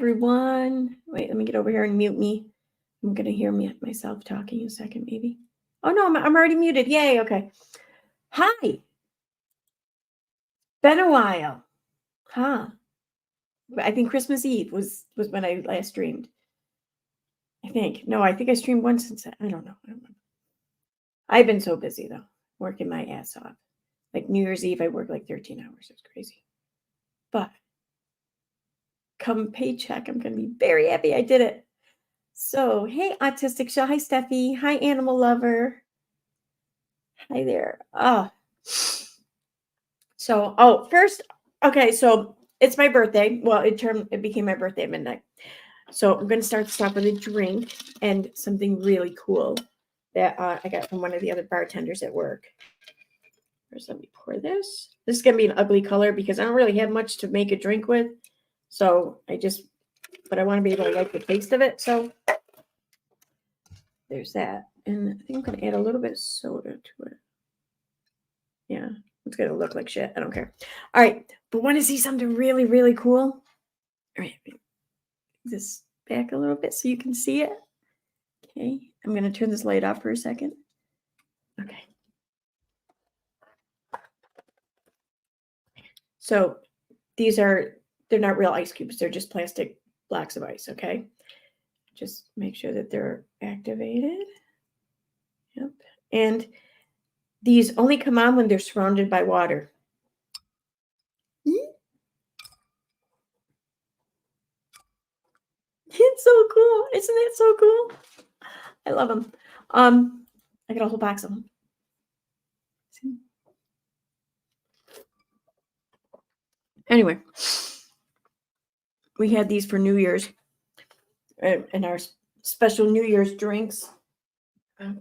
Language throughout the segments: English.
everyone. Wait, let me get over here and mute me. I'm going to hear myself talking in a second, maybe. Oh, no, I'm already muted. Yay, okay. Hi. Been a while. Huh. I think Christmas Eve was when I last streamed. I think. No, I think I streamed once since. I don't know. I don't remember. I've been so busy, though, working my ass off. Like New Year's Eve, I worked like 13 hours. It's crazy. But come paycheck, I'm going to be very happy I did it. So, hey, Autistic Show. Hi, Steffi. Hi, Animal Lover. Hi there. First, okay, so it's my birthday. Well, it became my birthday at midnight. So I'm going to start this off with a drink and something really cool that I got from one of the other bartenders at work. First, let me pour this. This is going to be an ugly color because I don't really have much to make a drink with. So but I want to be able to like the taste of it. So there's that. And I think I'm going to add a little bit of soda to it. Yeah, it's going to look like shit. I don't care. All right. But want to see something really, really cool? All right. This back a little bit so you can see it. Okay. I'm going to turn this light off for a second. Okay. So they're not real ice cubes. They're just plastic blocks of ice. Okay. Just make sure that they're activated. Yep. And these only come on when they're surrounded by water. It's so cool. Isn't it so cool? I love them. I got a whole box of them. See? Anyway, we had these for New Year's and our special New Year's drinks.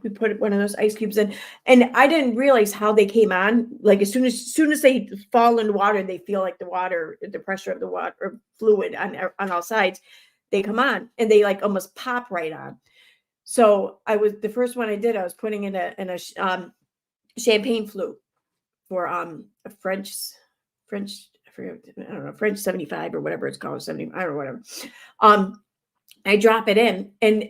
We put one of those ice cubes in, and I didn't realize how they came on. Like as soon as they fall in water, they feel like the pressure of the water or fluid on all sides. They come on, and they like almost pop right on. So the first one I did. I was putting in a champagne flute for a French. I forget. I don't know, French 75 or whatever it's called, 70. I don't know, whatever. I drop it in, and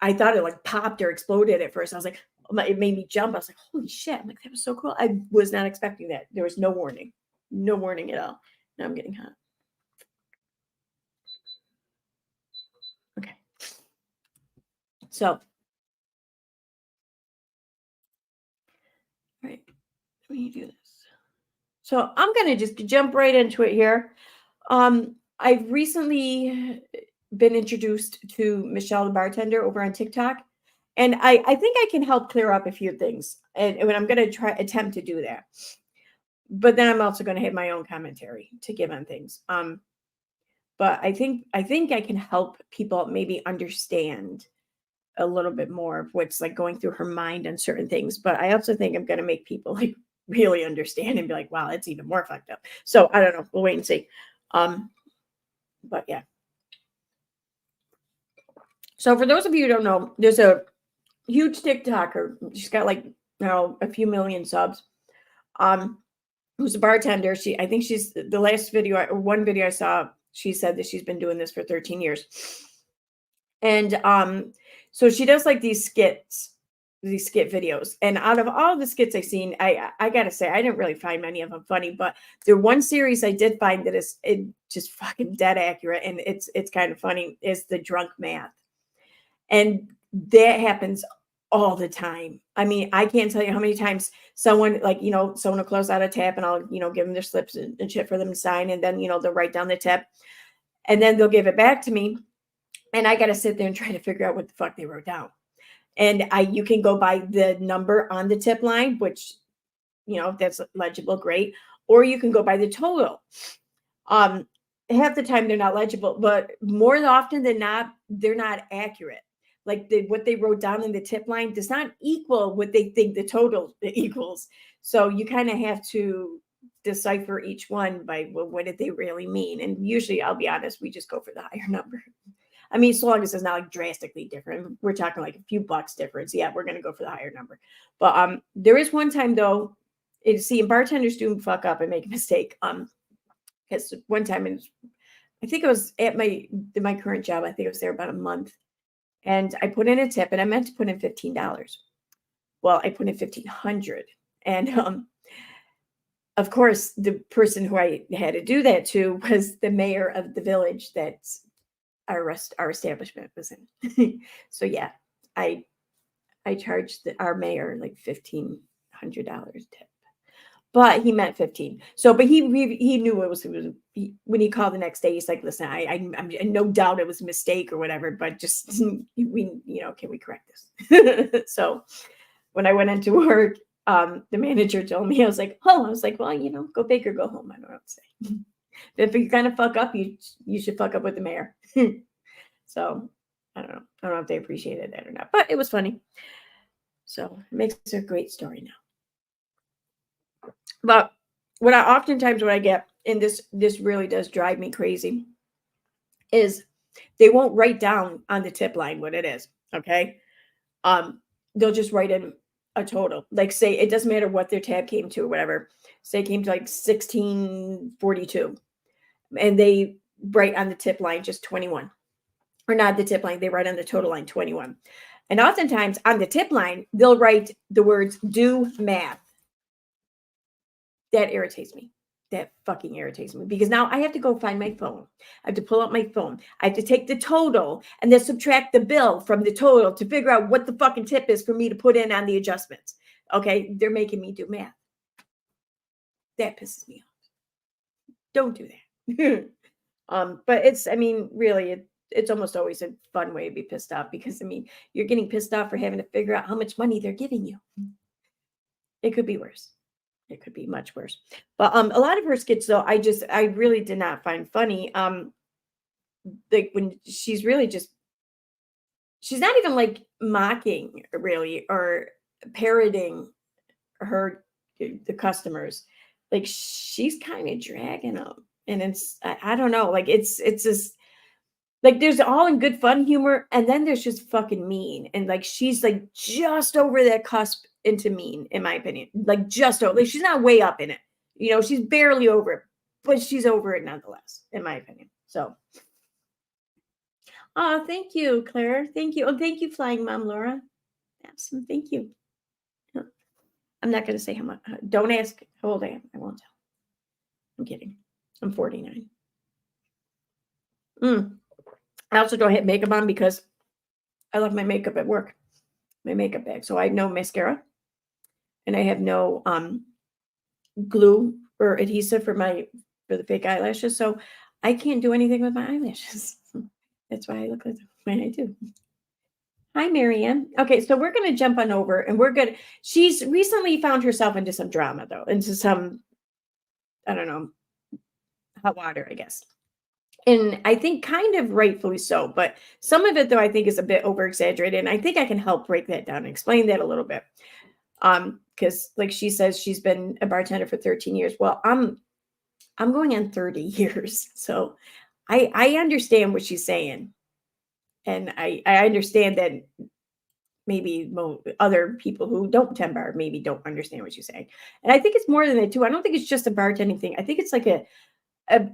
I thought it like popped or exploded at first. I was like, it made me jump. I was like, holy shit. I'm like, that was so cool. I was not expecting that. There was no warning at all. Now I'm getting hot. Okay. So, all right, let me do this. So I'm going to just jump right into it here. I've recently been introduced to Michelle the Bartender over on TikTok. And I think I can help clear up a few things. And I'm going to attempt to do that. But then I'm also going to have my own commentary to give on things. But I think I can help people maybe understand a little bit more of what's like going through her mind on certain things. But I also think I'm going to make people like really understand and be like, wow, it's even more fucked up. So I don't know. We'll wait and see. But yeah. So for those of you who don't know, there's a huge TikToker. She's got like, a few million subs. Who's a bartender. I think she's the last one video I saw, she said that she's been doing this for 13 years. And so she does like these skit videos. And out of all the skits I've seen, I gotta say, I didn't really find many of them funny, but the one series I did find that is just fucking dead accurate, and it's kind of funny, is the drunk math. And that happens all the time. I mean, I can't tell you how many times someone will close out a tap, and I'll, give them their slips and shit for them to sign. And then, they'll write down the tip, and then they'll give it back to me. And I got to sit there and try to figure out what the fuck they wrote down. And you can go by the number on the tip line, which, if that's legible, great. Or you can go by the total. Half the time they're not legible, but more often than not, they're not accurate. Like what they wrote down in the tip line does not equal what they think the total equals. So you kind of have to decipher each one by, well, what did they really mean? And usually, I'll be honest, we just go for the higher number. I mean, so long as it's not like drastically different. We're talking like a few bucks difference. Yeah, we're going to go for the higher number. But there is one time though, bartenders do fuck up and make a mistake. Because one time I think it was at my current job. I think I was there about a month, and I put in a tip, and I meant to put in $15. Well, I put in 1,500, and of course, the person who I had to do that to was the mayor of the village that our establishment was in. So yeah, I I charged our mayor like $1,500 tip, but he meant 15. So, but he knew when he called the next day. He's like, "Listen, I'm no doubt it was a mistake or whatever, but just can we correct this?" So, when I went into work, the manager told me, I was like, well, go big or go home. I don't know what to say. If you're gonna fuck up, you should fuck up with the mayor. So I don't know. I don't know if they appreciated that or not, but it was funny. So it makes a great story now. But what I get, and this really does drive me crazy, is they won't write down on the tip line what it is. Okay. They'll just write in a total. Like, say it doesn't matter what their tab came to or whatever. Say it came to like 1642. And they write on the tip line just 21. Or not the tip line, they write on the total line 21. And oftentimes on the tip line, they'll write the words do math. That irritates me. That fucking irritates me, because now I have to go find my phone. I have to pull up my phone. I have to take the total and then subtract the bill from the total to figure out what the fucking tip is for me to put in on the adjustments. Okay, they're making me do math. That pisses me off. Don't do that. But really, it's almost always a fun way to be pissed off, because you're getting pissed off for having to figure out how much money they're giving you. It could be worse. It could be much worse. But a lot of her skits, though, I really did not find funny. Like when she's not even like mocking really or parroting the customers. Like, she's kind of dragging them, and I don't know, like it's just like there's all in good fun humor, and then there's just fucking mean, and like she's like just over that cusp into mean, in my opinion. Like, just over, like she's not way up in it, she's barely over it, but she's over it nonetheless, in my opinion. So, oh, thank you, Claire. Thank you. Oh, thank you, Flying Mom Laura. Absolutely, thank you. I'm not going to say how much. Don't ask how old I am. I won't tell. I'm kidding. I'm 49. I also don't have makeup on because I left my makeup at work, my makeup bag. So I have no mascara, and I have no glue or adhesive for the fake eyelashes. So I can't do anything with my eyelashes. That's why I look like the way I do. Hi, Marianne. Okay, so we're going to jump on over, and she's recently found herself into some drama, though, into some, I don't know, hot water, I guess. And I think kind of rightfully so, but some of it, though, I think is a bit over exaggerated. And I think I can help break that down and explain that a little bit. Because like she says, she's been a bartender for 13 years. Well, I'm going on 30 years. So I understand what she's saying. And I understand that maybe other people who don't tend bar maybe don't understand what she's saying. And I think it's more than that too. I don't think it's just a bartending thing. I think it's like a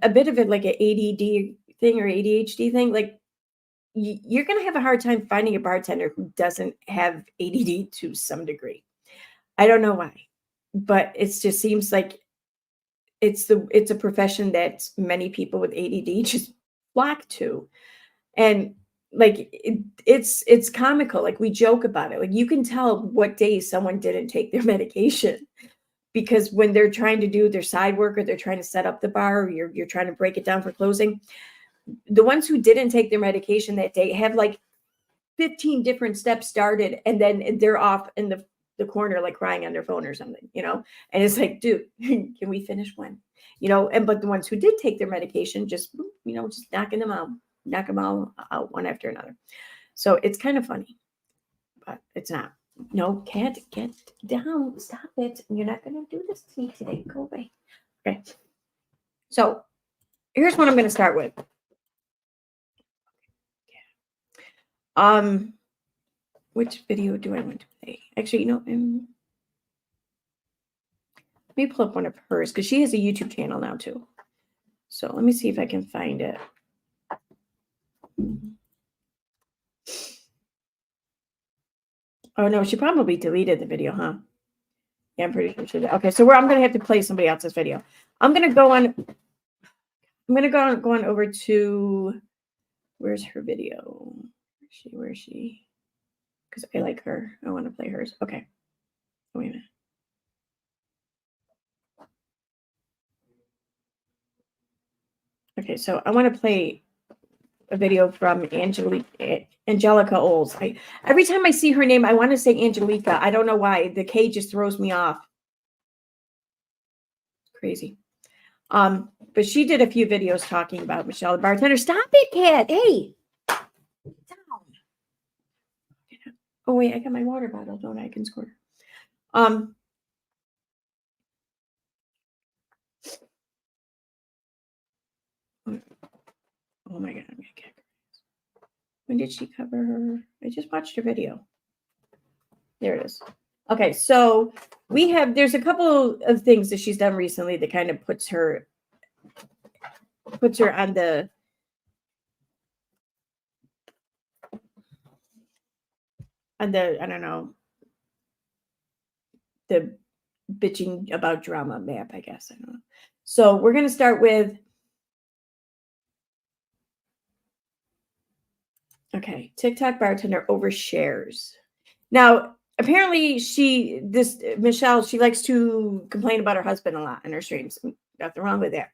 bit of it, like an ADD thing or ADHD thing. Like, you're going to have a hard time finding a bartender who doesn't have ADD to some degree. I don't know why, but it just seems like it's a profession that many people with ADD just flock to. And like, it's comical. Like, we joke about it. Like, you can tell what days someone didn't take their medication, because when they're trying to do their side work, or they're trying to set up the bar, or you're trying to break it down for closing, the ones who didn't take their medication that day have like 15 different steps started, and then they're off in the corner, like crying on their phone or something, and it's like, dude, can we finish one? But the ones who did take their medication, just knock them all out one after another. So it's kind of funny, but it's not. No, can't get down. Stop it. You're not going to do this to me today. Go away. Okay. So here's what I'm going to start with. Which video do I want to play? Actually, let me pull up one of hers, because she has a YouTube channel now too. So let me see if I can find it. Oh no, she probably deleted the video, huh? Yeah, I'm pretty sure she did. Okay, so I'm gonna have to play somebody else's video. I'm gonna go on over to, where's her video? Where is she? Because I like her. I want to play hers. Okay. Wait a minute. Okay, so I want to play a video from Angelica Oles. Every time I see her name, I want to say Angelica. I don't know why. The K just throws me off. Crazy. But she did a few videos talking about Michelle the bartender. Stop it, cat. Hey. Down. Oh wait, I got my water bottle, don't I? I can squirt. Oh my god, I'm gonna kick her. When did she cover her? I just watched her video. There it is. Okay, so there's a couple of things that she's done recently that kind of puts her on the I don't know, the bitching about drama map, I guess. I don't know. So we're gonna start with, okay, TikTok bartender overshares. Now, apparently Michelle, she likes to complain about her husband a lot in her streams. Nothing wrong with that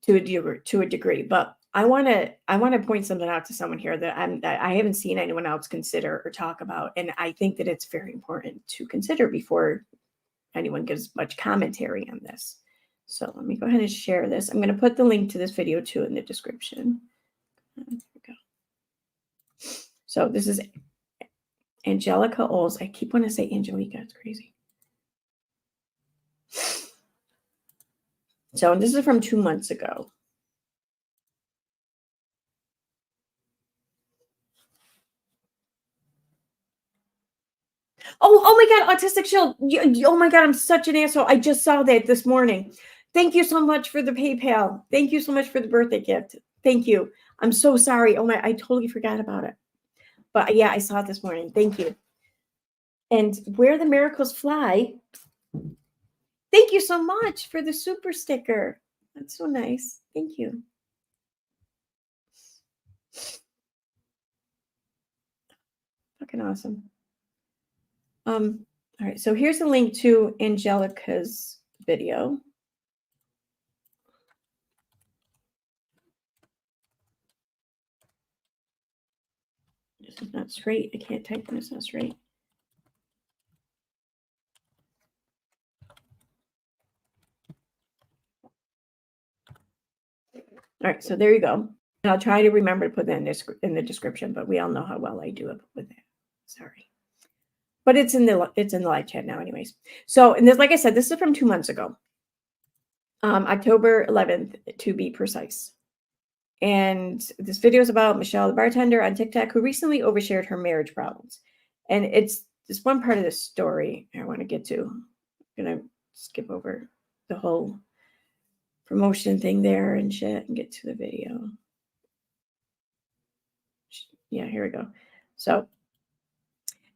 to a degree. But I want to point something out to someone here that I haven't seen anyone else consider or talk about. And I think that it's very important to consider before anyone gives much commentary on this. So let me go ahead and share this. I'm going to put the link to this video too in the description. There we go. So this is Angelica Oles. I keep wanting to say Angelica. It's crazy. So this is from 2 months ago. Oh my God, Autistic Shield. Oh my God, I'm such an asshole. I just saw that this morning. Thank you so much for the PayPal. Thank you so much for the birthday gift. Thank you. I'm so sorry. Oh my, I totally forgot about it. But yeah, I saw it this morning. Thank you. And Where the Miracles Fly. Thank you so much for the super sticker. That's so nice. Thank you. Fucking awesome. All right, so here's a link to Angelica's video. This is not straight. I can't type when it's not straight. All right, so there you go. And I'll try to remember to put that in the description, but we all know how well I do it with that. Sorry. But it's in the live chat now anyways. So, and this, like I said, this is from 2 months ago. October 11th, to be precise. And this video is about Michelle, the bartender on TikTok, who recently overshared her marriage problems. And it's this one part of the story I want to get to. I'm going to skip over the whole promotion thing there and shit and get to the video. Yeah, here we go. So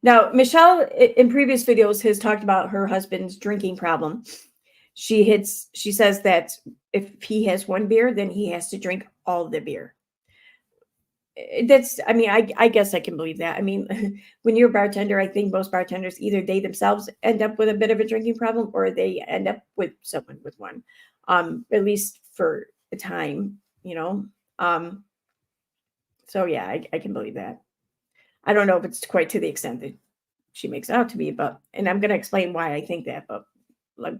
now Michelle in previous videos has talked about her husband's drinking problem. She says that if he has one beer, then he has to drink all the beer. That's, I mean, I guess I can believe that. I mean, when you're a bartender, I think most bartenders, either they themselves end up with a bit of a drinking problem or they end up with someone with one, at least for a time, you know? So yeah, I can believe that. I don't know if it's quite to the extent that she makes it out to be, and I'm going to explain why I think that, but I'm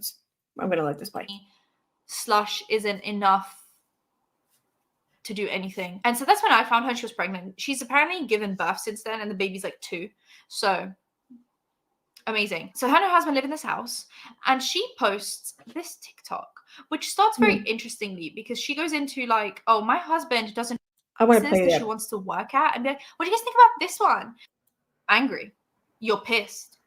going to let this play. Slush isn't enough to do anything. And so that's when I found her. She was pregnant. She's apparently given birth since then, and the baby's like 2. So amazing. So her and her husband live in this house, and she posts this TikTok, which starts very interestingly because she goes into like, oh, my husband doesn't. I want to play that. She wants to work at, and be like, what do you guys think about this one? Angry. You're pissed.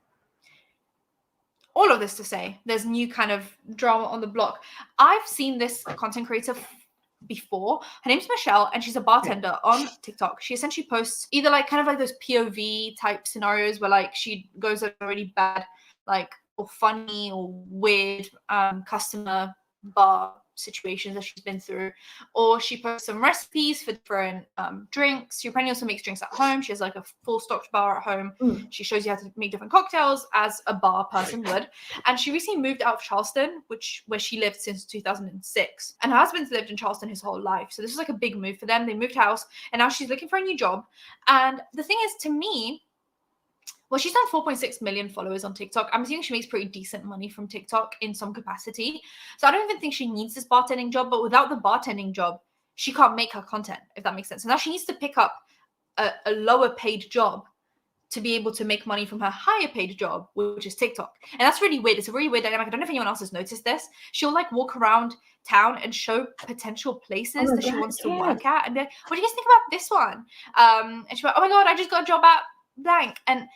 All of this to say, there's new kind of drama on the block. I've seen this content creator before. Her name's Michelle, and she's a bartender on TikTok. She essentially posts either like kind of like those POV type scenarios where like she goes a really bad, like, or funny or weird customer bar situations that she's been through, or she posts some recipes for different drinks. She apparently also makes drinks at home. She has like a full stocked bar at home. She shows you how to make different cocktails as a bar person would. And she recently moved out of Charleston, where she lived since 2006, and her husband's lived in Charleston his whole life, so this is like a big move for them. They moved house, and now she's looking for a new job. And the thing is, to me, well, she's done 4.6 million followers on TikTok. I'm assuming she makes pretty decent money from TikTok in some capacity. So I don't even think she needs this bartending job, but without the bartending job, she can't make her content, if that makes sense. So now she needs to pick up a lower paid job to be able to make money from her higher paid job, which is TikTok. And that's really weird. It's a really weird dynamic. I don't know if anyone else has noticed this. She'll like walk around town and show potential places that she wants to work at and be like, what do you guys think about this one? And she's like, oh my God, I just got a job at blank. And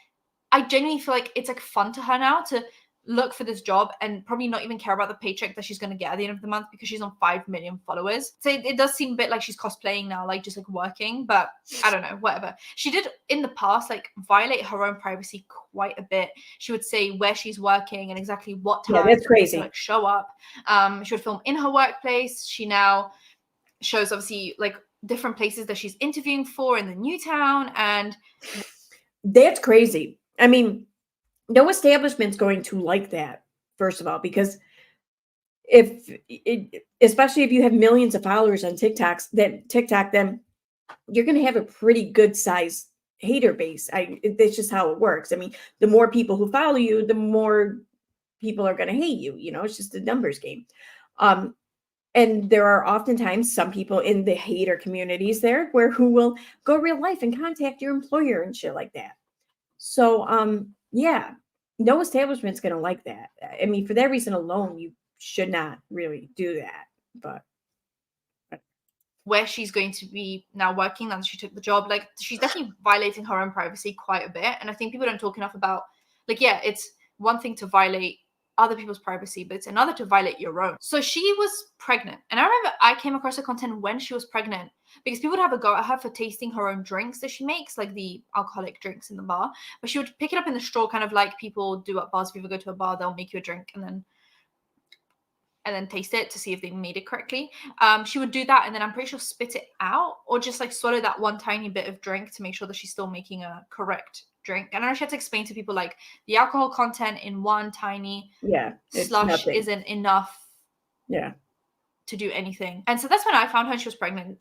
I genuinely feel like it's like fun to her now to look for this job and probably not even care about the paycheck that she's going to get at the end of the month because she's on 5 million followers. So it does seem a bit like she's cosplaying now, like just like working, but I don't know, whatever. She did in the past like violate her own privacy quite a bit. She would say where she's working and exactly what time. Yeah, that's crazy. To like show up. She would film in her workplace. She now shows obviously like different places that she's interviewing for in the new town, and that's crazy. I mean, no establishment's going to like that, first of all, because especially if you have millions of followers on TikTok, then you're going to have a pretty good size hater base. That's just how it works. I mean, the more people who follow you, the more people are going to hate you. You know, it's just a numbers game. And there are oftentimes some people in the hater communities there who will go real life and contact your employer and shit like that. So, yeah, no establishment's going to like that. I mean, for that reason alone, you should not really do that. But where she's going to be now working, now that she took the job, like she's definitely violating her own privacy quite a bit. And I think people don't talk enough about, like, yeah, it's one thing to violate other people's privacy, but it's another to violate your own. So she was pregnant. And I remember I came across her content when she was pregnant because people would have a go at her for tasting her own drinks that she makes, like the alcoholic drinks in the bar. But she would pick it up in the straw, kind of like people do at bars. If you ever go to a bar, they'll make you a drink and then taste it to see if they made it correctly. She would do that, and then I'm pretty sure spit it out or just like swallow that one tiny bit of drink to make sure that she's still making a correct drink. And I know she had to explain to people like the alcohol content in one tiny slush isn't enough to do anything. And so that's when I found her. She was pregnant.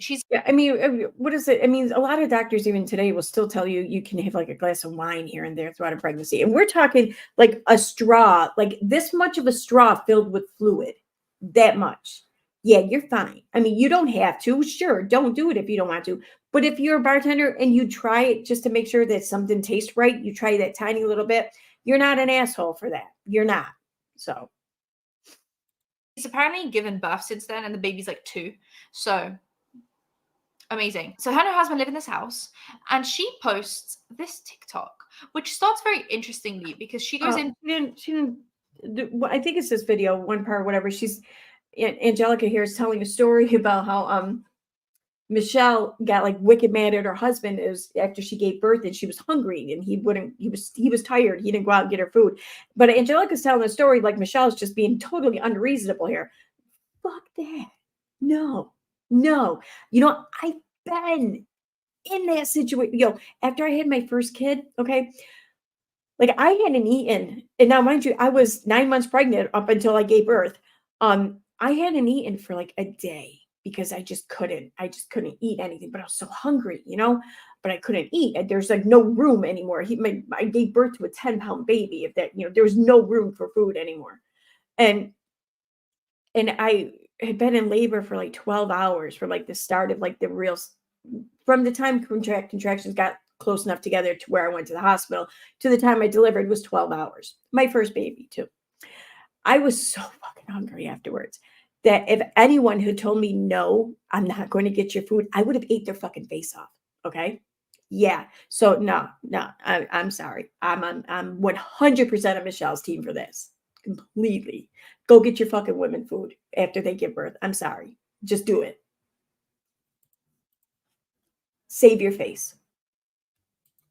I mean, what is it? I mean, a lot of doctors even today will still tell you can have like a glass of wine here and there throughout a pregnancy. And we're talking like a straw, like this much of a straw filled with fluid, that much. Yeah, you're fine. I mean, you don't have to. Sure, don't do it if you don't want to. But if you're a bartender and you try it just to make sure that something tastes right, you try that tiny little bit, you're not an asshole for that. You're not. So she's apparently given birth since then, and the baby's like 2. So amazing. So her and her husband live in this house, and she posts this TikTok, which starts very interestingly because she goes in. She didn't. I think it's this video, one part, whatever. Angelica here is telling a story about how Michelle got like wicked mad at her husband after she gave birth and she was hungry and he was tired. He didn't go out and get her food. But Angelica's telling a story like Michelle's just being totally unreasonable here. Fuck that. No. You know, I've been in that situation. After I had my first kid, okay, like I hadn't eaten, and now mind you, I was 9 months pregnant up until I gave birth. I hadn't eaten for like a day because I just couldn't eat anything, but I was so hungry, but I couldn't eat. And there's like no room anymore. I gave birth to a 10-pound baby. There was no room for food anymore. And I had been in labor for like 12 hours from like the start of like from the time contractions got close enough together to where I went to the hospital to the time I delivered was 12 hours. My first baby too. I was so fucking hungry afterwards that if anyone had told me, no, I'm not going to get your food, I would have ate their fucking face off. Okay. Yeah. So no, I'm sorry. I'm 100% of Michelle's team for this. Completely. Go get your fucking women food after they give birth. I'm sorry. Just do it. save your face.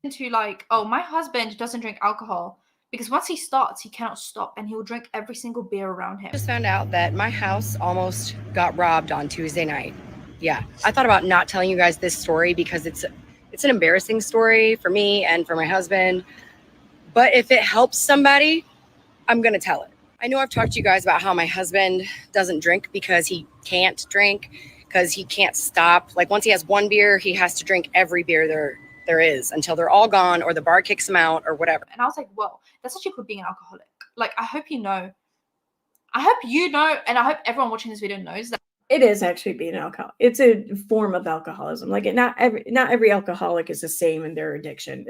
Into like, oh, my husband doesn't drink alcohol because once he starts, he cannot stop, and he will drink every single beer around him. Just found out that my house almost got robbed on Tuesday night. Yeah, I thought about not telling you guys this story because it's an embarrassing story for me and for my husband. But if it helps somebody, I'm gonna tell it. I know I've talked to you guys about how my husband doesn't drink because he can't drink, because he can't stop. Like once he has one beer, he has to drink every beer there is until they're all gone or the bar kicks him out or whatever. And I was like, whoa, that's actually cool being an alcoholic. Like, I hope you know, and I hope everyone watching this video knows that it is actually being an alcoholic. It's a form of alcoholism. Like not every alcoholic is the same in their addiction.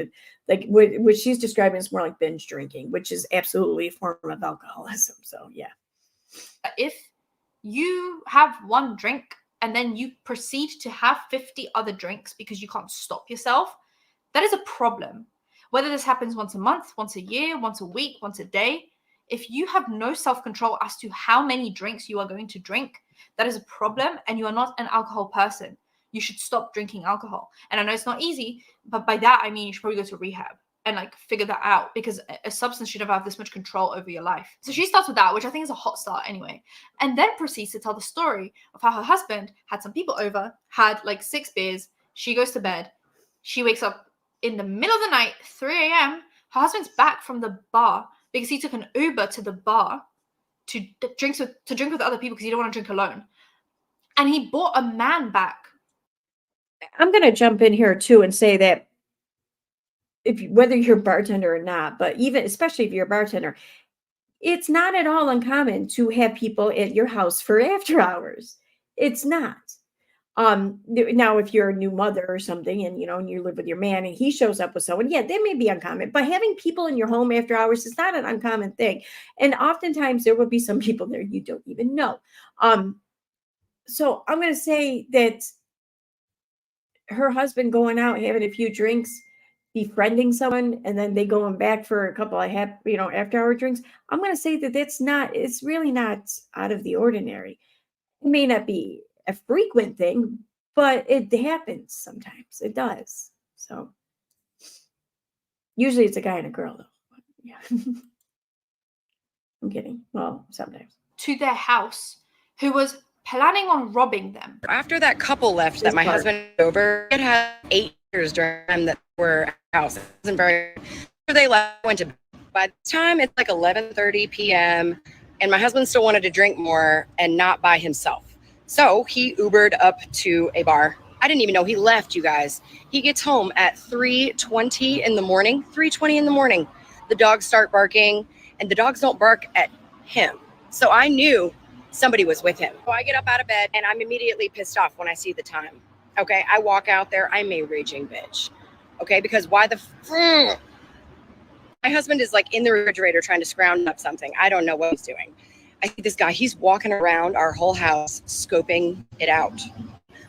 Like what she's describing is more like binge drinking, which is absolutely a form of alcoholism. So yeah. If you have one drink and then you proceed to have 50 other drinks because you can't stop yourself, that is a problem. Whether this happens once a month, once a year, once a week, once a day, if you have no self-control as to how many drinks you are going to drink, that is a problem, and you are not an alcohol person. You should stop drinking alcohol. And I know it's not easy, but by that, I mean, you should probably go to rehab and like figure that out, because a substance should never have this much control over your life. So she starts with that, which I think is a hot start anyway, and then proceeds to tell the story of how her husband had some people over, had like 6 beers. She goes to bed. She wakes up in the middle of the night, 3 a.m. Her husband's back from the bar because he took an Uber to the bar to drink with other people because he didn't want to drink alone. And he brought a man back. I'm going to jump in here too and say that whether you're a bartender or not, but even especially if you're a bartender, it's not at all uncommon to have people at your house for after hours. It's not. Now if you're a new mother or something and and you live with your man and he shows up with someone, yeah, that may be uncommon, but having people in your home after hours is not an uncommon thing. And oftentimes there will be some people there you don't even know. So I'm going to say that her husband going out, having a few drinks, befriending someone, and then they going back for a couple of after hour drinks, I'm going to say that it's really not out of the ordinary. It may not be a frequent thing, but it happens sometimes. It does. So usually it's a guy and a girl though. Yeah. I'm kidding. Well, sometimes. To their house, who was planning on robbing them. After that couple left that my husband over, it had 8 years during the time that they were at the house. It wasn't very, after they left, went to bed. By the time it's like 11:30 p.m. and my husband still wanted to drink more and not by himself. So he Ubered up to a bar. I didn't even know he left, you guys. He gets home at 3:20 in the morning. 3:20 in the morning. The dogs start barking, and the dogs don't bark at him. So I knew somebody was with him. So I get up out of bed, and I'm immediately pissed off when I see the time. Okay, I walk out there. I'm a raging bitch. Okay, because why the my husband is like in the refrigerator trying to scrounge up something. I don't know what he's doing. I see this guy, he's walking around our whole house, scoping it out.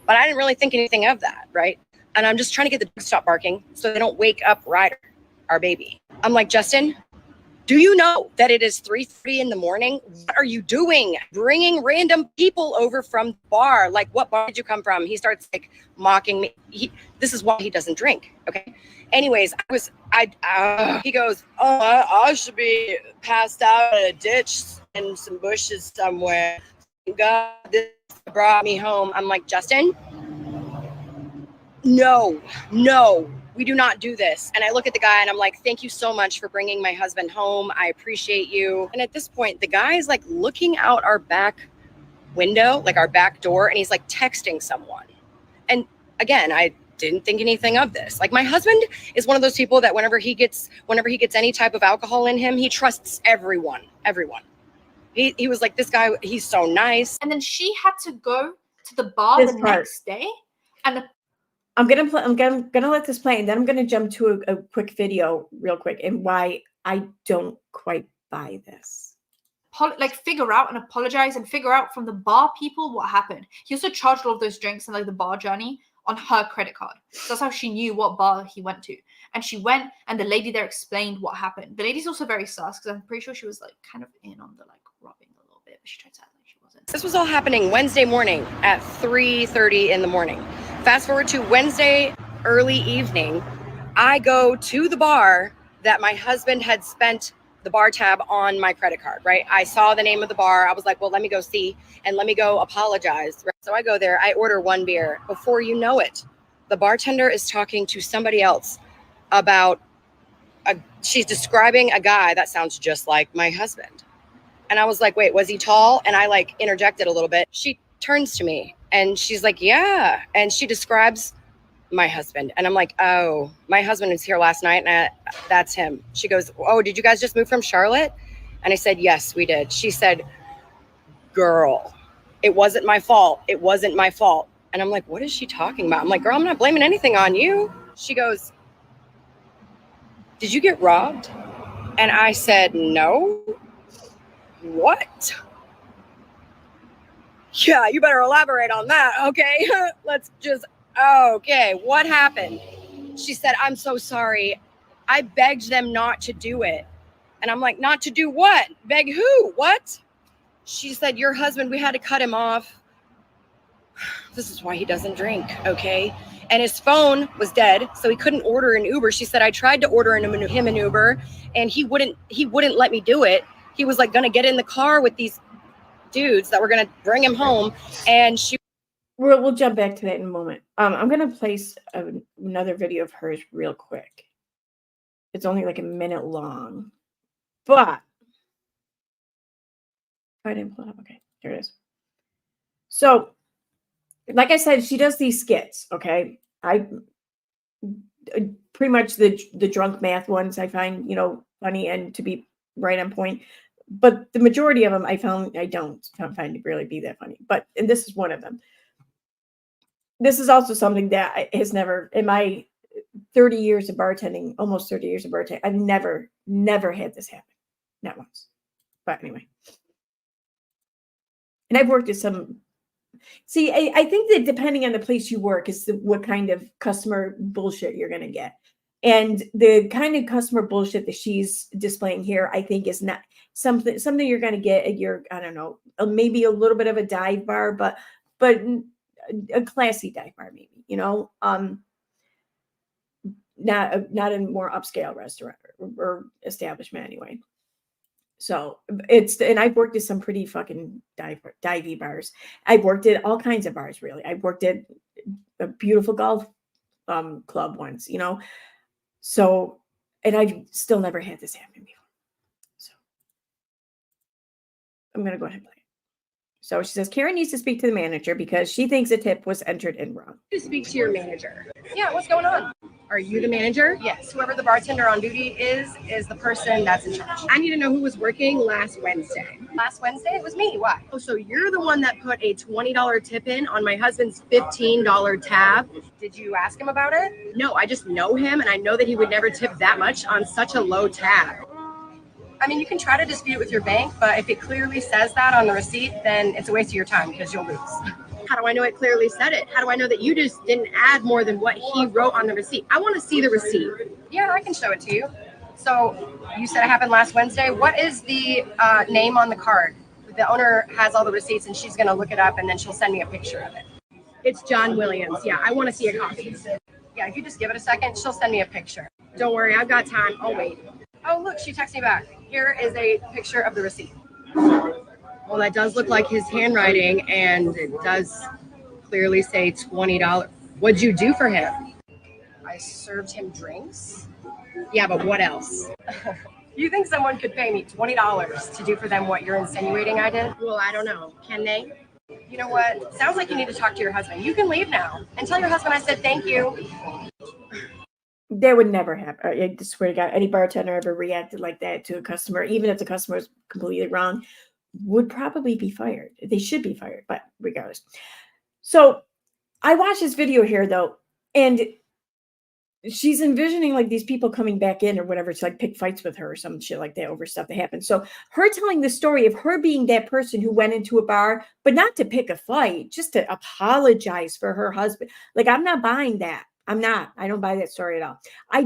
But I didn't really think anything of that, right? And I'm just trying to get the dogs to stop barking so they don't wake up Ryder, our baby. I'm like, Justin, do you know that it is 3:30 in the morning? What are you doing? Bringing random people over from the bar. Like, what bar did you come from? He starts like mocking me. This is why he doesn't drink. Okay. Anyways, he goes, oh, I should be passed out in a ditch in some bushes somewhere. God, this brought me home. I'm like, Justin, no, we do not do this. And I look at the guy and I'm like, thank you so much for bringing my husband home. I appreciate you. And at this point, the guy is like looking out our back window, like our back door, and he's like texting someone. And again, I didn't think anything of this. Like, my husband is one of those people that whenever he gets any type of alcohol in him, he trusts everyone. He was like, this guy, he's so nice. And then she had to go to the bar next day. And I'm gonna let this play, and then I'm gonna jump to a quick video real quick and why I don't quite buy this. Like, figure out and apologize and figure out from the bar people what happened. He also charged all of those drinks and like the bar journey on her credit card. So that's how she knew what bar he went to. And she went, and the lady there explained what happened. The lady's also very sus, because I'm pretty sure she was like kind of in on the like robbing a little bit, but she tried to act like she wasn't. This was all happening Wednesday morning at 3:30 in the morning. Fast forward to Wednesday early evening, I go to the bar that my husband had spent the bar tab on my credit card, right? I saw the name of the bar. I was like, well, let me go see and let me go apologize. Right? So I go there, I order one beer. Before you know it, the bartender is talking to somebody else about, she's describing a guy that sounds just like my husband. And I was like, wait, was he tall? And I like interjected a little bit. She turns to me and she's like, yeah. And she describes my husband. And I'm like, oh, my husband was here last night and that's him. She goes, oh, did you guys just move from Charlotte? And I said, yes, we did. She said, girl, it wasn't my fault. It wasn't my fault. And I'm like, what is she talking about? I'm like, girl, I'm not blaming anything on you. She goes, did you get robbed? And I said, no. What? Yeah, you better elaborate on that. Okay. Let's just, okay. What happened? She said, I'm so sorry. I begged them not to do it. And I'm like, not to do what? Beg who? What? She said, your husband, we had to cut him off. This is why he doesn't drink. Okay. And his phone was dead, so he couldn't order an Uber. She said, I tried to order him an Uber and he wouldn't let me do it. He was like going to get in the car with these dudes that were going to bring him home. And we'll jump back to that in a moment. I'm going to place another video of hers real quick. It's only like a minute long, but I didn't pull it up. Okay, here it is. So, like I said, she does these skits. Okay, I pretty much the drunk math ones I find funny and to be right on point. But the majority of them I don't find to really be that funny. And this is one of them. This is also something that has never, in my 30 years of bartending, almost 30 years of bartending, I've never had this happen. Not once. But anyway. And I've worked at some, see, I think that depending on the place you work is what kind of customer bullshit you're going to get. And the kind of customer bullshit that she's displaying here, I think is not something you're going to get at your, I don't know, maybe a little bit of a dive bar, but a classy dive bar, maybe, not a more upscale restaurant or establishment anyway. So and I've worked at some pretty fucking divey bars. I've worked at all kinds of bars, really. I've worked at a beautiful golf club once, So, and I've still never had this happen before. So I'm going to go ahead and play it. So she says, Karen needs to speak to the manager because she thinks a tip was entered in wrong. To speak to your manager. Yeah, what's going on? Are you the manager? Yes. Whoever the bartender on duty is the person that's in charge. I need to know who was working last Wednesday. Last Wednesday? It was me. Why? Oh, so you're the one that put a $20 tip in on my husband's $15 tab. Did you ask him about it? No, I just know him and I know that he would never tip that much on such a low tab. I mean, you can try to dispute with your bank, but if it clearly says that on the receipt, then it's a waste of your time because you'll lose. How do I know it clearly said it? How do I know that you just didn't add more than what he wrote on the receipt? I want to see the receipt. Yeah, I can show it to you. So you said it happened last Wednesday. What is the name on the card? The owner has all the receipts and she's going to look it up and then she'll send me a picture of it. It's John Williams. Yeah, I want to see a copy. Yeah, if you just give it a second, she'll send me a picture. Don't worry, I've got time. I'll wait. Oh, look, she texted me back. Here is a picture of the receipt. Well, that does look like his handwriting, and it does clearly say $20. What'd you do for him? I served him drinks. Yeah, but what else? You think someone could pay me $20 to do for them what you're insinuating I did? Well, I don't know. Can they? You know what? Sounds like you need to talk to your husband. You can leave now and tell your husband I said thank you. That would never happen. I swear to God, any bartender ever reacted like that to a customer, even if the customer is completely wrong, would probably be fired. They should be fired, but regardless. So I watched this video here though, and she's envisioning like these people coming back in or whatever to like pick fights with her or some shit like that over stuff that happened. So her telling the story of her being that person who went into a bar, but not to pick a fight, just to apologize for her husband. Like, I'm not buying that. I don't buy that story at all. I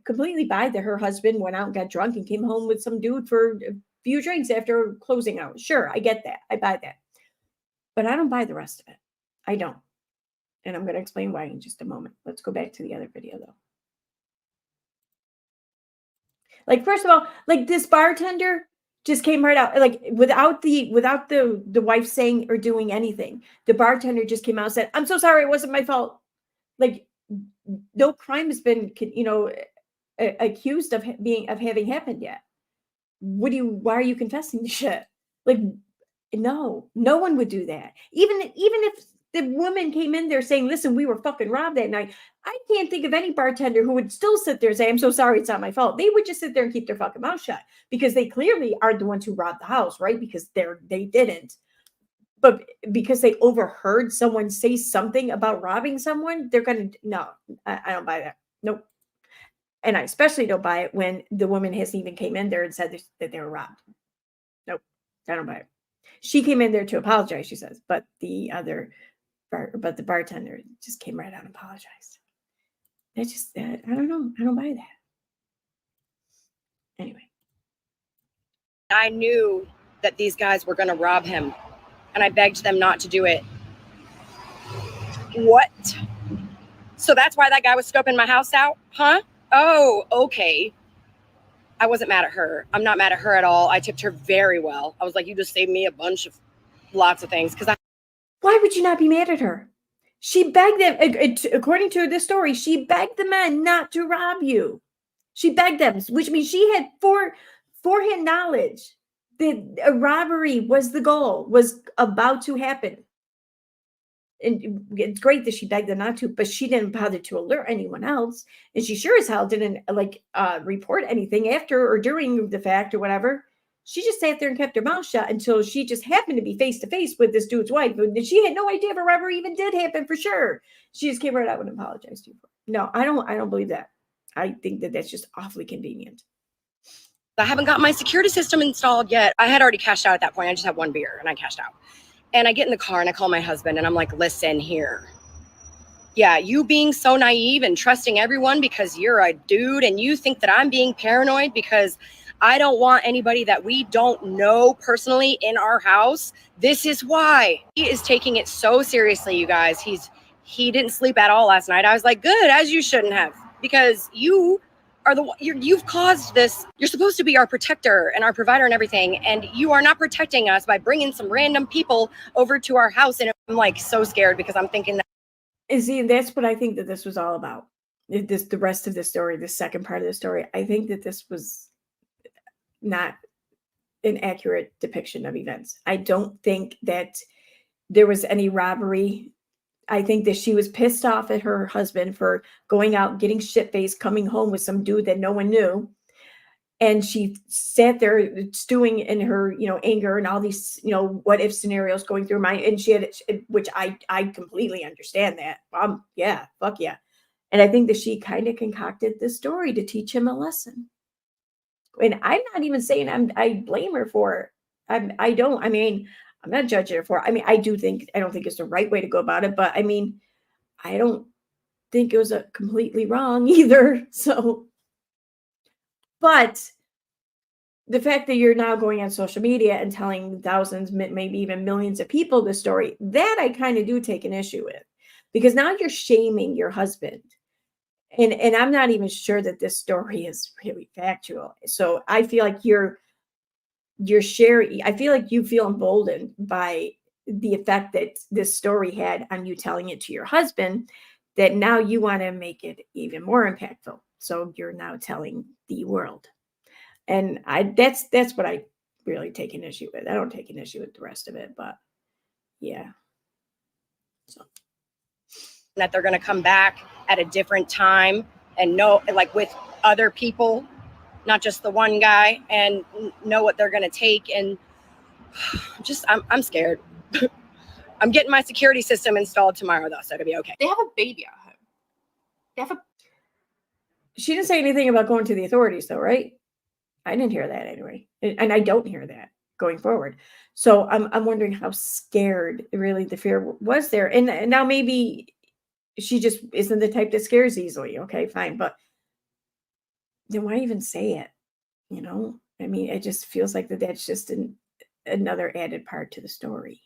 completely buy that her husband went out and got drunk and came home with some dude for a few drinks after closing hours. Sure, I get that. I buy that. But I don't buy the rest of it. I don't. And I'm going to explain why in just a moment. Let's go back to the other video though. Like, first of all, like this bartender just came right out, like without the wife saying or doing anything. The bartender just came out and said, "I'm so sorry, it wasn't my fault." Like, no crime has been, accused of having happened yet. Why are you confessing to shit? Like, no one would do that. Even if the woman came in there saying, "Listen, we were fucking robbed that night," I can't think of any bartender who would still sit there and say, "I'm so sorry, it's not my fault." They would just sit there and keep their fucking mouth shut, because they clearly are the ones who robbed the house, right? Because they didn't. But because they overheard someone say something about robbing someone, they're gonna, no, I don't buy that. Nope. And I especially don't buy it when the woman hasn't even came in there and said that they were robbed. Nope, I don't buy it. She came in there to apologize, she says, but the bartender just came right out and apologized. That's just that. I don't know. I don't buy that. Anyway. I knew that these guys were going to rob him, and I begged them not to do it. What? So that's why that guy was scoping my house out? Huh? Oh, okay. I wasn't mad at her. I'm not mad at her at all. I tipped her very well. I was like, you just saved me lots of things. Why would you not be mad at her? She begged them, according to this story, she begged the men not to rob you. She begged them, which means she had forehand knowledge that a robbery was the goal, was about to happen. And it's great that she begged them not to, but she didn't bother to alert anyone else. And she sure as hell didn't report anything after or during the fact or whatever. She just sat there and kept her mouth shut until she just happened to be face to face with this dude's wife. And she had no idea if a robbery even did happen for sure. She just came right out and apologized to you. No, I don't believe that. I think that that's just awfully convenient. I haven't got my security system installed yet. I had already cashed out at that point. I just had one beer and I cashed out. And I get in the car and I call my husband and I'm like, listen here. Yeah, you being so naive and trusting everyone because you're a dude and you think that I'm being paranoid because I don't want anybody that we don't know personally in our house. This is why. He is taking it so seriously, you guys. He didn't sleep at all last night. I was like, good, as you shouldn't have, because you are you've caused this. You're supposed to be our protector and our provider and everything, and you are not protecting us by bringing some random people over to our house. And I'm like so scared because I'm thinking that. And see, that's what I think that this was all about. The rest of the story, the second part of the story, I think that this was not an accurate depiction of events. I don't think that there was any robbery. I think that she was pissed off at her husband for going out, getting shit-faced, coming home with some dude that no one knew. And she sat there stewing in her, anger and all these, what if scenarios going through her mind. And she had, which I completely understand that. Yeah, fuck yeah. And I think that she kind of concocted this story to teach him a lesson. And I'm not even saying I blame her for it. I'm not judging her for it. I don't think it's the right way to go about it, but I don't think it was completely wrong either. So, but the fact that you're now going on social media and telling thousands, maybe even millions of people the story, that I kind of do take an issue with, because now you're shaming your husband. And I'm not even sure that this story is really factual. So I feel like you're sharing. I feel like you feel emboldened by the effect that this story had on you telling it to your husband, that now you want to make it even more impactful. So you're now telling the world. And that's what I really take an issue with. I don't take an issue with the rest of it, but yeah. So. That they're going to come back at a different time and know, like with other people, not just the one guy, and know what they're going to take. And I'm scared. I'm getting my security system installed tomorrow though, so it'll be okay. They have a baby at home. She didn't say anything about going to the authorities though, right? I didn't hear that anyway. And I don't hear that going forward. So I'm wondering how scared really the fear was there. And now maybe she just isn't the type that scares easily. Okay, fine. But then why even say it? It just feels like that's just another added part to the story,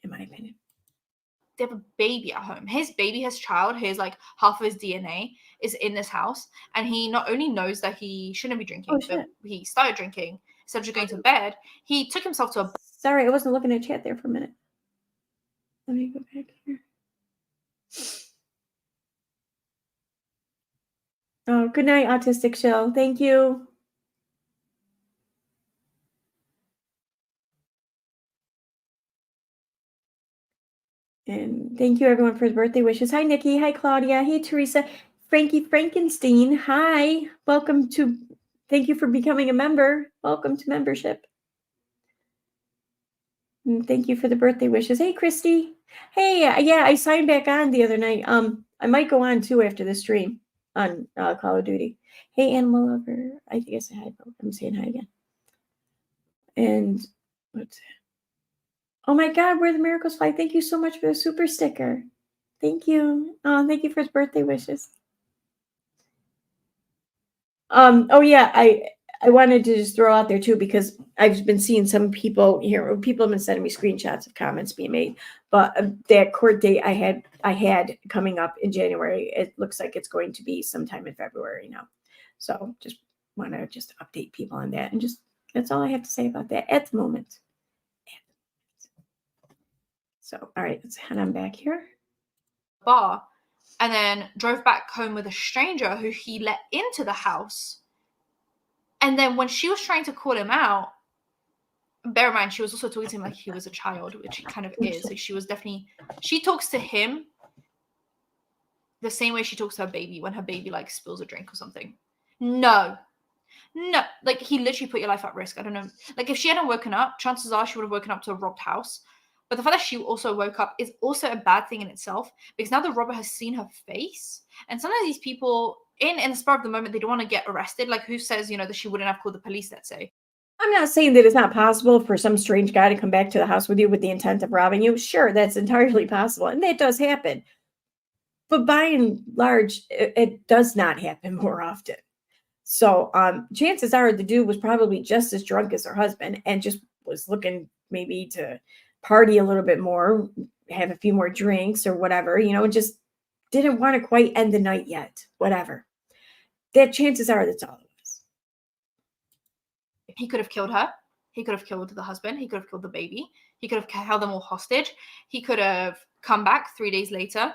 in my opinion. they have a baby at home. His baby, his child, his like half of his DNA is in this house, and he not only knows that he shouldn't be drinking, but he started drinking instead of just going to bed. He took himself to a. Sorry, I wasn't looking at chat there for a minute. Let me go back here. Oh, good night, Autistic Shell. Thank you. And thank you, everyone, for the birthday wishes. Hi, Nikki. Hi, Claudia. Hey, Teresa. Frankie Frankenstein. Hi. Welcome to, thank you for becoming a member. Welcome to membership. And thank you for the birthday wishes. Hey, Christy. Hey, yeah, I signed back on the other night. I might go on, too, after the stream on Call of Duty. Hey, Animal Lover. I think I said hi. I'm saying hi again. And what's it? Oh my God, where the miracles fly. Thank you so much for the super sticker. Thank you. Thank you for his birthday wishes. Oh yeah, I wanted to just throw out there too, because I've been seeing some people here, people have been sending me screenshots of comments being made, but that court date I had coming up in January, it looks like it's going to be sometime in February now. So just want to just update people on that, and just, that's all I have to say about that at the moment. So, all right, let's head on back here. Bar, and then drove back home with a stranger who he let into the house. And then when she was trying to call him out, bear in mind, she was also talking to him like he was a child, which he kind of is. Like she talks to him the same way she talks to her baby when her baby like spills a drink or something. No, like he literally put your life at risk. I don't know. Like if she hadn't woken up, chances are she would have woken up to a robbed house. But the fact that she also woke up is also a bad thing in itself, because now the robber has seen her face. And sometimes these people, in the spur of the moment, they don't want to get arrested. Like who says, that she wouldn't have called the police, let's say. I'm not saying that it's not possible for some strange guy to come back to the house with you with the intent of robbing you. Sure, that's entirely possible. And that does happen. But by and large, it does not happen more often. So chances are the dude was probably just as drunk as her husband and just was looking maybe to party a little bit more, have a few more drinks or whatever, just didn't want to quite end the night yet, whatever. That chances are that's all it was. He could have killed her. He could have killed the husband. He could have killed the baby. He could have held them all hostage. He could have come back 3 days later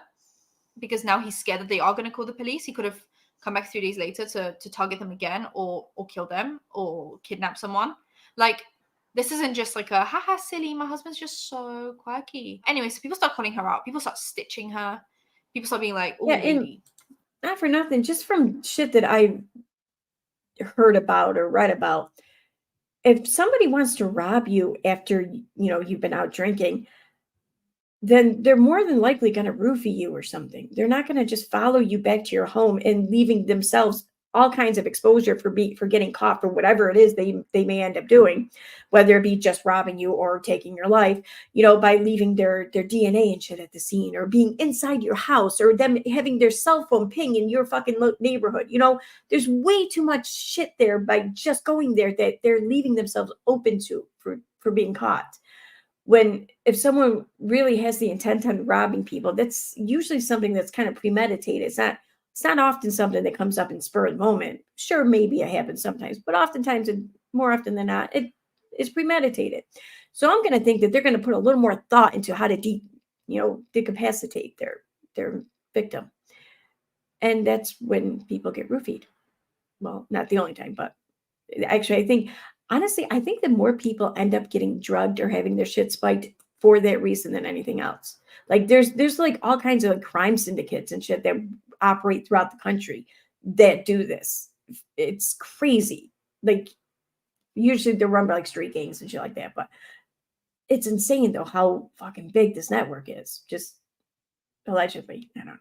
because now he's scared that they are going to call the police. He could have come back 3 days later to target them again or kill them or kidnap someone. Like, this isn't just like a, haha, silly, my husband's just so quirky. Anyway, so people start calling her out. People start stitching her. People start being like, oh, yeah, lady. Not for nothing, just from shit that I heard about or read about. If somebody wants to rob you after, you've been out drinking, then they're more than likely going to roofie you or something. They're not going to just follow you back to your home and leaving themselves all kinds of exposure for getting caught for whatever it is they may end up doing, whether it be just robbing you or taking your life, by leaving their DNA and shit at the scene, or being inside your house, or them having their cell phone ping in your fucking neighborhood. There's way too much shit there by just going there that they're leaving themselves open to for being caught. When if someone really has the intent on robbing people, that's usually something that's kind of premeditated. It's not often something that comes up in spur of the moment. Sure, maybe it happens sometimes, but oftentimes, and more often than not, it is premeditated. So I'm going to think that they're going to put a little more thought into how to decapacitate their victim. And that's when people get roofied. Well, not the only time, but actually, I think that more people end up getting drugged or having their shit spiked for that reason than anything else. Like there's like all kinds of like crime syndicates and shit that operate throughout the country that do this. It's crazy. Like usually they're run by like street gangs and shit like that, but it's insane though how fucking big this network is. Just allegedly, I don't know.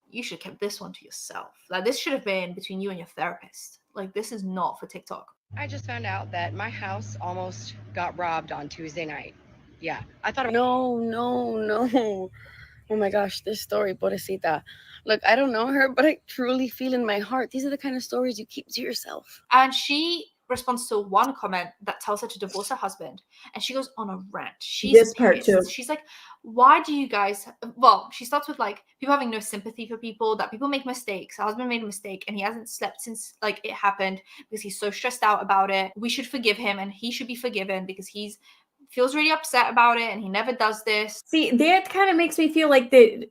You should have kept this one to yourself. Like this should have been between you and your therapist. Like this is not for TikTok. I just found out that my house almost got robbed on Tuesday night. Yeah, I thought. No. Oh my gosh, this story, pobrecita. Look, I don't know her, but I truly feel in my heart, these are the kind of stories you keep to yourself. And she responds to one comment that tells her to divorce her husband, and she goes on a rant. She's This part pissed. too. She's like, why do you guys, well, she starts with like people having no sympathy for people, that people make mistakes. Her husband made a mistake and he hasn't slept since like it happened because he's so stressed out about it. We should forgive him and he should be forgiven because he's feels really upset about it and he never does this. See, that kind of makes me feel like the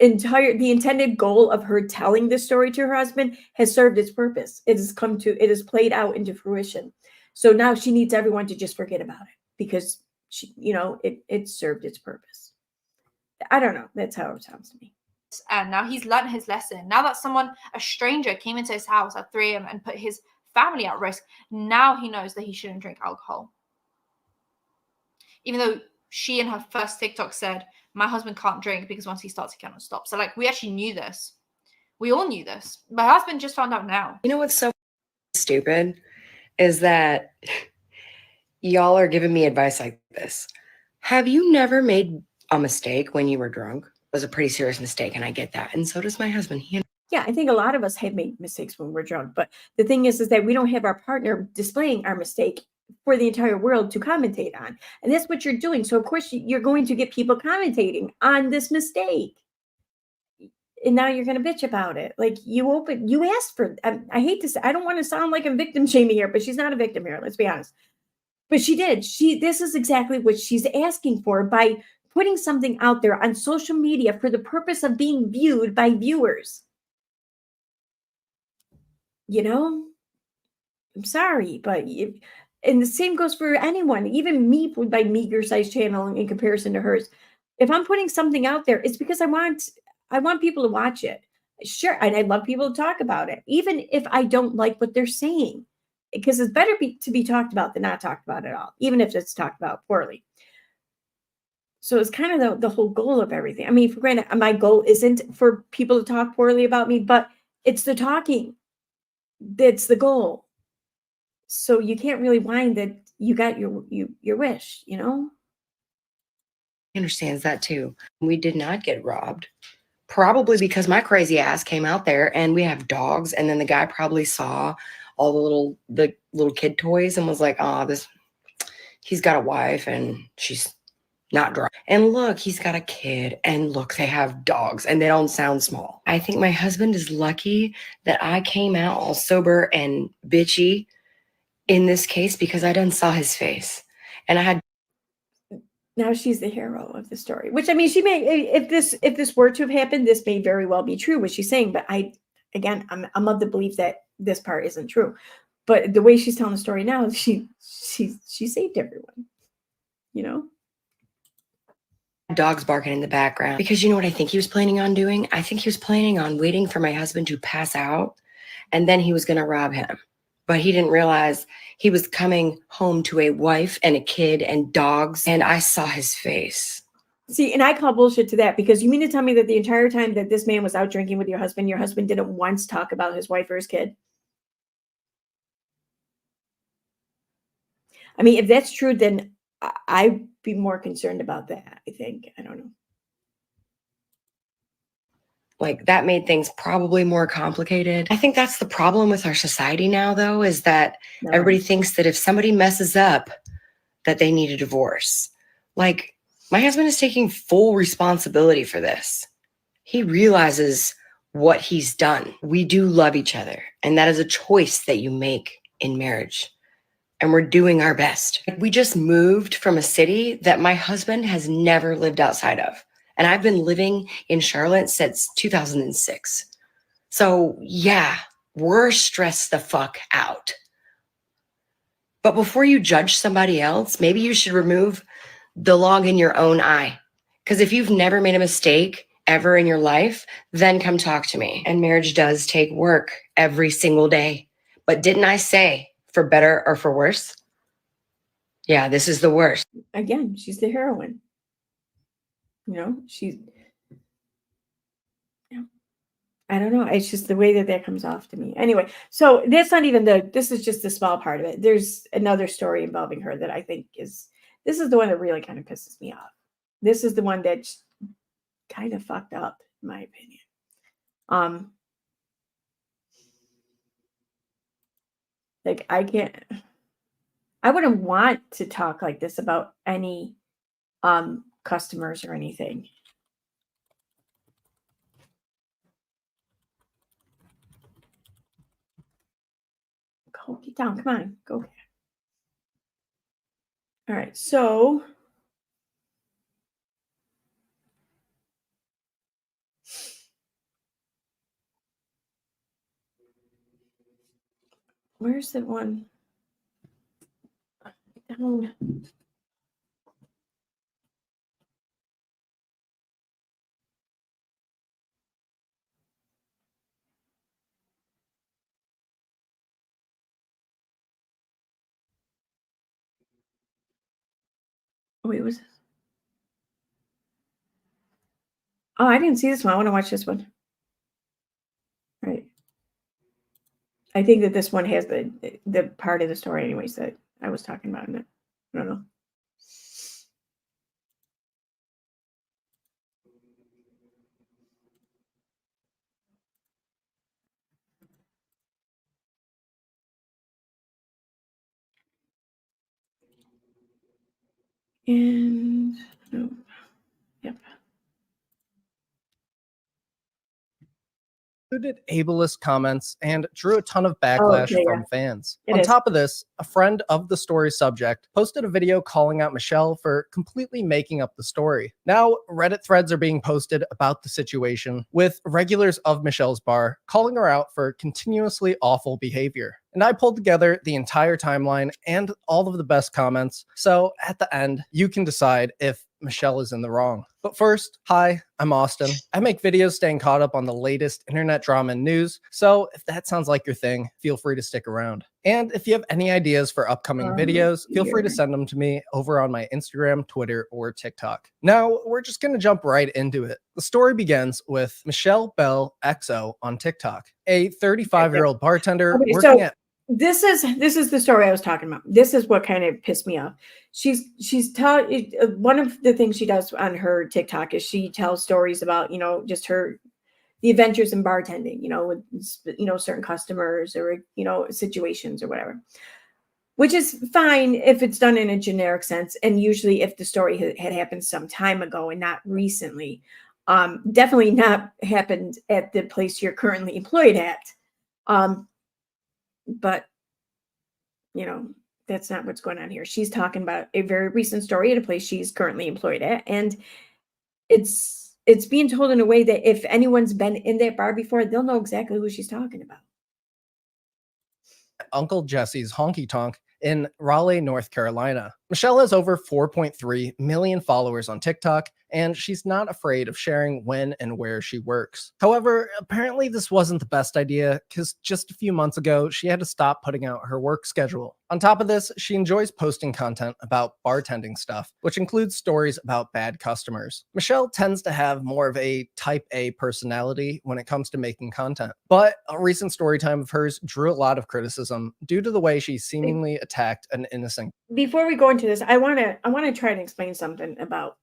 intended goal of her telling this story to her husband has served its purpose. It has played out into fruition. So now she needs everyone to just forget about it because she, it served its purpose. I don't know. That's how it sounds to me. And now he's learned his lesson. Now that a stranger came into his house at 3 a.m. and put his family at risk, now he knows that he shouldn't drink alcohol. Even though she in her first TikTok said, my husband can't drink because once he starts, he cannot stop. So like, we actually knew this. We all knew this. My husband just found out now. You know what's so stupid is that y'all are giving me advice like this. Have you never made a mistake when you were drunk? It was a pretty serious mistake, and I get that. And so does my husband. Yeah, I think a lot of us have made mistakes when we're drunk. But the thing is that we don't have our partner displaying our mistake for the entire world to commentate on. And that's what you're doing. So, of course, you're going to get people commentating on this mistake. And now you're going to bitch about it. Like you asked for, I hate to say, I don't want to sound like I'm victim shaming here, but she's not a victim here. Let's be honest. But she did. This is exactly what she's asking for by putting something out there on social media for the purpose of being viewed by viewers. I'm sorry, but and the same goes for anyone, even me with my meager sized channel in comparison to hers. If I'm putting something out there, it's because I want people to watch it. Sure, and I'd love people to talk about it, even if I don't like what they're saying, because it's better to be talked about than not talked about at all, even if it's talked about poorly. So it's kind of the whole goal of everything. I mean, for granted, my goal isn't for people to talk poorly about me, but it's the talking that's the goal. So you can't really whine that you got your wish, He understands that too. We did not get robbed. Probably because my crazy ass came out there and we have dogs, and then the guy probably saw all the little kid toys and was like, he's got a wife and she's not drunk. And look, he's got a kid, and look, they have dogs and they don't sound small. I think my husband is lucky that I came out all sober and bitchy in this case because I done saw his face. And I had. Now she's the hero of the story, which, I mean, she may, if this were to have happened, this may very well be true, what she's saying. But I'm of the belief that this part isn't true. But the way she's telling the story now, she saved everyone, Dogs barking in the background, because you know what I think he was planning on doing? I think he was planning on waiting for my husband to pass out, and then he was going to rob him. But he didn't realize he was coming home to a wife and a kid and dogs, and I saw his face. See, and I call bullshit to that, because you mean to tell me that the entire time that this man was out drinking with your husband didn't once talk about his wife or his kid? I mean, if that's true, then I'd be more concerned about that, I think. I don't know. Like, that made things probably more complicated. I think that's the problem with our society now, though, is that everybody thinks that if somebody messes up, that they need a divorce. Like, my husband is taking full responsibility for this. He realizes what he's done. We do love each other, and that is a choice that you make in marriage. And we're doing our best. We just moved from a city that my husband has never lived outside of. And I've been living in Charlotte since 2006. So yeah, we're stressed the fuck out. But before you judge somebody else, maybe you should remove the log in your own eye. Because if you've never made a mistake ever in your life, then come talk to me. And marriage does take work every single day. But didn't I say, for better or for worse? Yeah, this is the worst. Again, she's the heroine. I don't know. It's just the way that comes off to me. Anyway, so that's not even this is just a small part of it. There's another story involving her that I think this is the one that really kind of pisses me off. This is the one that's kind of fucked up, in my opinion. Like I can't. I wouldn't want to talk like this about any customers or anything. Go get down. Come on. Go. All right. So where's the one? Down. Wait, was this? Oh, I didn't see this one. I want to watch this one. All right. I think that this one has the part of the story, anyways, that I was talking about in it. I don't know. And no, yep. Included ableist comments and drew a ton of Oh, backlash okay, from yeah. fans. It On is. top of this, a friend of the story subject posted a video calling out Michelle for completely making up the story. Now, Reddit threads are being posted about the situation, with regulars of Michelle's bar calling her out for continuously awful behavior. And I pulled together the entire timeline and all of the best comments, so at the end, you can decide if Michelle is in the wrong. But first, hi, I'm Austin. I make videos staying caught up on the latest internet drama and news, so if that sounds like your thing, feel free to stick around. And if you have any ideas for upcoming videos, feel free to send them to me over on my Instagram, Twitter, or TikTok. Now, we're just going to jump right into it. The story begins with Michelle Bell XO on TikTok, a 35-year-old bartender Okay, working so at this is the story I was talking about. This is what kind of pissed me off. She's tell one of the things she does on her TikTok is she tells stories about, you know, just the adventures in bartending, you know, with, you know, certain customers or, you know, situations or whatever, which is fine if it's done in a generic sense. And usually if the story had happened some time ago and not recently, definitely not happened at the place you're currently employed at. But you know, that's not what's going on here. She's talking about a very recent story at a place she's currently employed at, and it's being told in a way that if anyone's been in that bar before, they'll know exactly who she's talking about. Uncle Jesse's Honky Tonk in Raleigh, North Carolina. Michelle has over 4.3 million followers on TikTok, and she's not afraid of sharing when and where she works. However, apparently this wasn't the best idea because just a few months ago, she had to stop putting out her work schedule. On top of this, she enjoys posting content about bartending stuff, which includes stories about bad customers. Michelle tends to have more of a type A personality when it comes to making content, but a recent story time of hers drew a lot of criticism due to the way she seemingly attacked an innocent. Before we go into this, I want to try and explain something about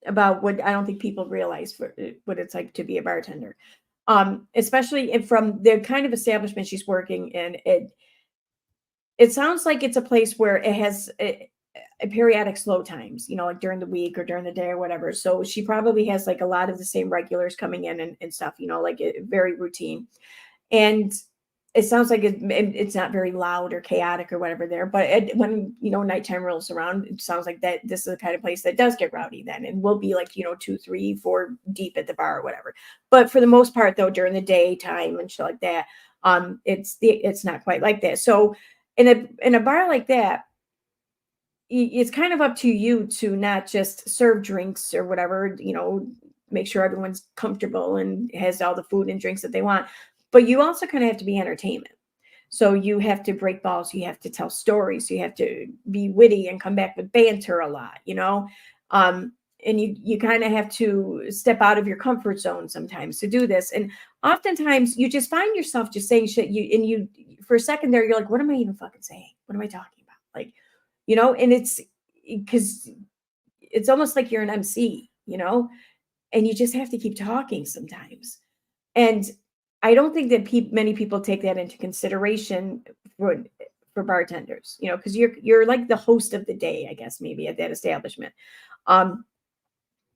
about what I don't think people realize for what it's like to be a bartender. Especially if from the kind of establishment she's working in, it sounds like it's a place where it has a periodic slow times, you know, like during the week or during the day or whatever. So she probably has like a lot of the same regulars coming in and stuff, you know, like very routine. And it sounds like it's not very loud or chaotic or whatever there, but when, you know, nighttime rolls around, it sounds like that this is the kind of place that does get rowdy then, and will be like, you know, 2, 3, 4 deep at the bar or whatever. But for the most part though, during the daytime and shit like that, it's not quite like that. So in a bar like that, it's kind of up to you to not just serve drinks or whatever, you know, make sure everyone's comfortable and has all the food and drinks that they want, but you also kind of have to be entertainment. So you have to break balls, you have to tell stories, you have to be witty and come back with banter a lot, you know. And you kind of have to step out of your comfort zone sometimes to do this. And oftentimes you just find yourself just saying shit, you for a second there, you're like, what am I even fucking saying? What am I talking about? Like, you know, and it's because it's almost like you're an MC, you know, and you just have to keep talking sometimes. And I don't think that many people take that into consideration for bartenders, you know, because you're like the host of the day, I guess, maybe at that establishment. Um,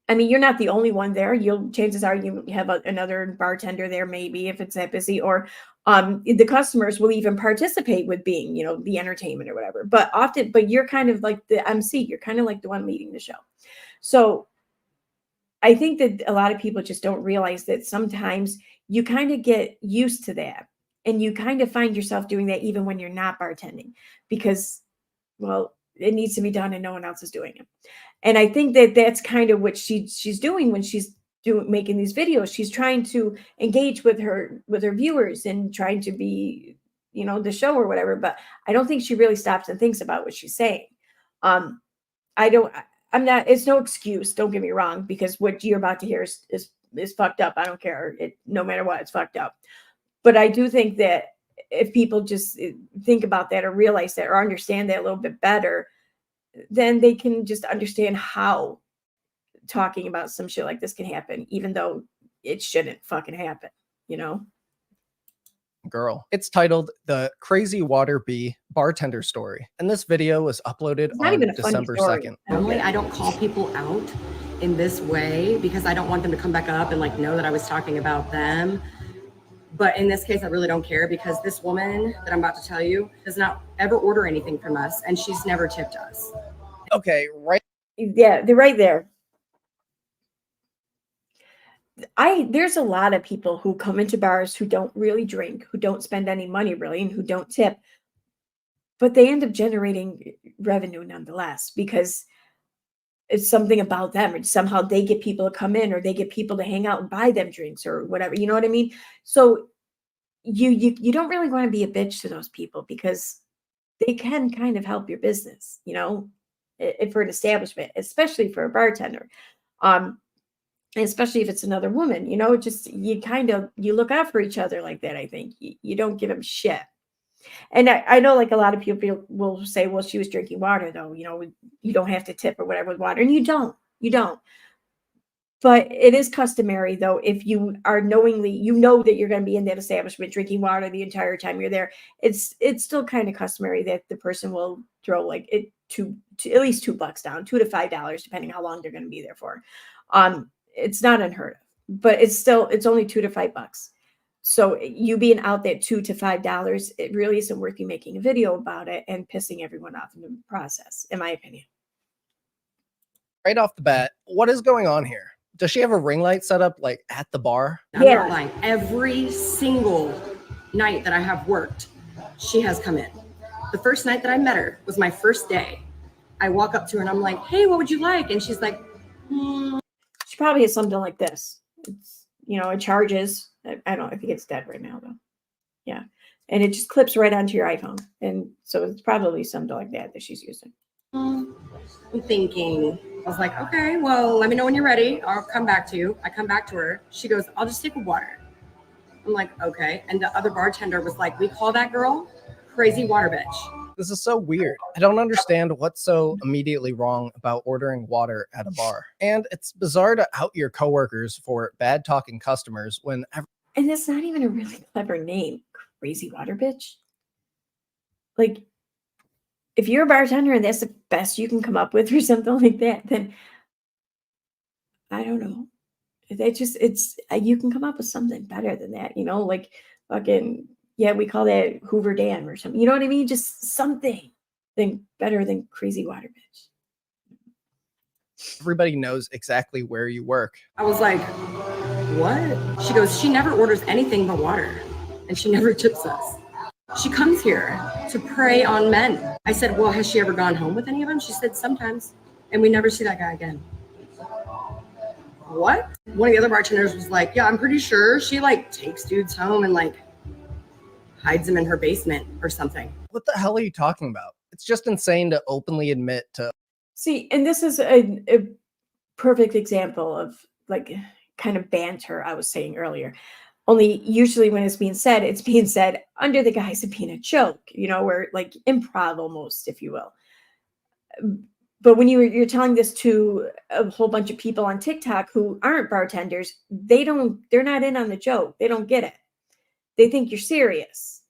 I mean, you're not the only one there. Chances are you have another bartender there, maybe if it's that busy, or the customers will even participate with being, you know, the entertainment or whatever. But you're kind of like the MC. You're kind of like the one leading the show. So I think that a lot of people just don't realize that sometimes you kind of get used to that, and you kind of find yourself doing that even when you're not bartending, because, well, it needs to be done and no one else is doing it. And I think that that's kind of what she's doing when she's making these videos. She's trying to engage with her viewers and trying to be, you know, the show or whatever. But I don't think she really stops and thinks about what she's saying. I don't. I'm not. It's no excuse. Don't get me wrong, because what you're about to hear is fucked up. I don't care. No matter what, it's fucked up. But I do think that if people just think about that or realize that or understand that a little bit better, then they can just understand how talking about some shit like this can happen, even though it shouldn't fucking happen, you know? Girl. It's titled The Crazy Water Bee Bartender Story. And this video was uploaded It's not on even a funny December story. 2nd. Normally, I don't call people out in this way because I don't want them to come back up and like know that I was talking about them. But in this case, I really don't care because this woman that I'm about to tell you does not ever order anything from us, and she's never tipped us. Okay, right. Yeah, they're right there. There's a lot of people who come into bars who don't really drink, who don't spend any money really, and who don't tip, but they end up generating revenue nonetheless because it's something about them, and somehow they get people to come in, or they get people to hang out and buy them drinks or whatever. You know what I mean? So you don't really want to be a bitch to those people because they can kind of help your business, you know, for an establishment, especially for a bartender. And especially if it's another woman, you know, just you look out for each other like that. I think you don't give them shit. And I know, like, a lot of people will say, well, she was drinking water, though, you know, you don't have to tip or whatever with water. And you don't. But it is customary, though, if you are knowingly, you know that you're going to be in that establishment drinking water the entire time you're there. It's still kind of customary that the person will throw like it to at least $2 down, $2 to $5, depending how long they're going to be there for. It's not unheard of, but it's only $2 to $5. So you being out there $2 to $5, it really isn't worth you making a video about it and pissing everyone off in the process, in my opinion. Right off the bat, what is going on here? Does she have a ring light set up like at the bar? I'm not lying. Every single night that I have worked, she has come in. The first night that I met her was my first day. I walk up to her and I'm like, hey, what would you like? And she's like, She probably has something like this. It's, you know, it charges. I think it's dead right now, though. Yeah. And it just clips right onto your iPhone. And so it's probably something like that she's using. I'm thinking, I was like, okay, well, let me know when you're ready. I'll come back to you. I come back to her. She goes, I'll just take a water. I'm like, okay. And the other bartender was like, we call that girl Crazy Water Bitch. This is so weird. I don't understand what's so immediately wrong about ordering water at a bar. And it's bizarre to out your coworkers for bad talking customers when and that's not even a really clever name, Crazy Water Bitch. Like, if you're a bartender and that's the best you can come up with or something like that, then I don't know. You can come up with something better than that, you know, like fucking, yeah, we call that Hoover Dam or something. You know what I mean? Just something better than Crazy Water Bitch. everybody knows exactly where you work. I was like, what? She goes, she never orders anything but water and she never tips us. She comes here to prey on men. I said, well, has she ever gone home with any of them? She said, sometimes. And we never see that guy again. What? One of the other bartenders was like, yeah, I'm pretty sure she like takes dudes home and like hides them in her basement or something. What the hell are you talking about? It's just insane to openly admit to. See, and this is a perfect example of like kind of banter I was saying earlier. Only usually when it's being said under the guise of being a joke, you know, where like improv almost, if you will. But when you're telling this to a whole bunch of people on TikTok who aren't bartenders, they're not in on the joke. They don't get it. they think you're serious.